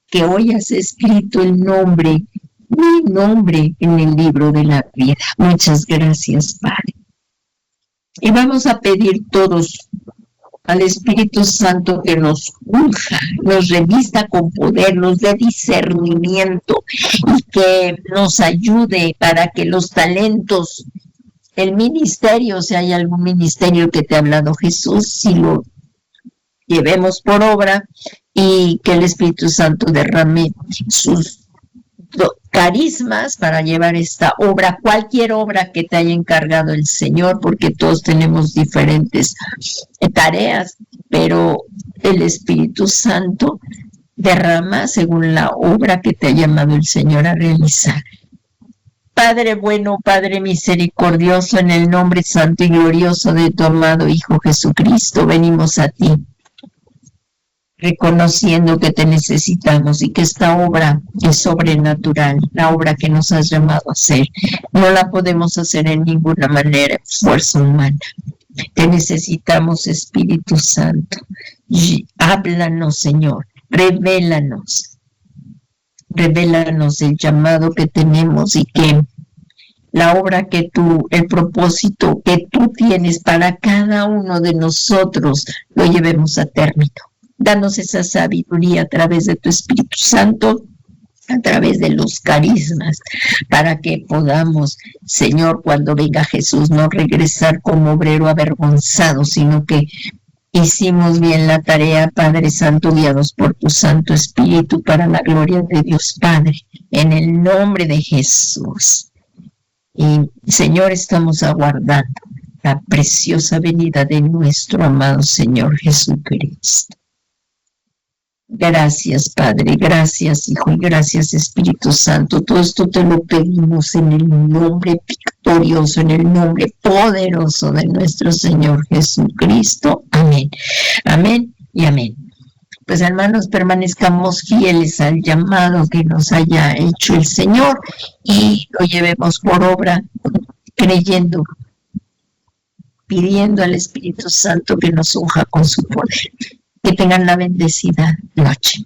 que hoy has escrito el nombre, mi nombre, en el libro de la vida. Muchas gracias, Padre. Y vamos a pedir todos al Espíritu Santo que nos unja, nos revista con poder, nos dé discernimiento y que nos ayude para que los talentos, el ministerio, si hay algún ministerio que te ha hablado Jesús, si lo llevemos por obra, y que el Espíritu Santo derrame sus carismas para llevar esta obra, cualquier obra que te haya encargado el Señor, porque todos tenemos diferentes tareas, pero el Espíritu Santo derrama según la obra que te ha llamado el Señor a realizar. Padre bueno, Padre misericordioso, en el nombre santo y glorioso de tu amado Hijo Jesucristo, venimos a ti, reconociendo que te necesitamos y que esta obra es sobrenatural, la obra que nos has llamado a hacer. No la podemos hacer en ninguna manera, fuerza humana. Te necesitamos, Espíritu Santo. Y háblanos, Señor, revélanos el llamado que tenemos y que la obra que tú, el propósito que tú tienes para cada uno de nosotros, lo llevemos a término. Danos esa sabiduría a través de tu Espíritu Santo, a través de los carismas, para que podamos, Señor, cuando venga Jesús, no regresar como obrero avergonzado, sino que hicimos bien la tarea, Padre Santo, guiados por tu Santo Espíritu, para la gloria de Dios Padre, en el nombre de Jesús. Y, Señor, estamos aguardando la preciosa venida de nuestro amado Señor Jesucristo. Gracias, Padre, gracias, Hijo, y gracias, Espíritu Santo. Todo esto te lo pedimos en el nombre victorioso, en el nombre poderoso de nuestro Señor Jesucristo. Amén, amén y amén. Pues, hermanos, permanezcamos fieles al llamado que nos haya hecho el Señor y lo llevemos por obra, creyendo, pidiendo al Espíritu Santo que nos unja con su poder. Que tengan la bendecida noche.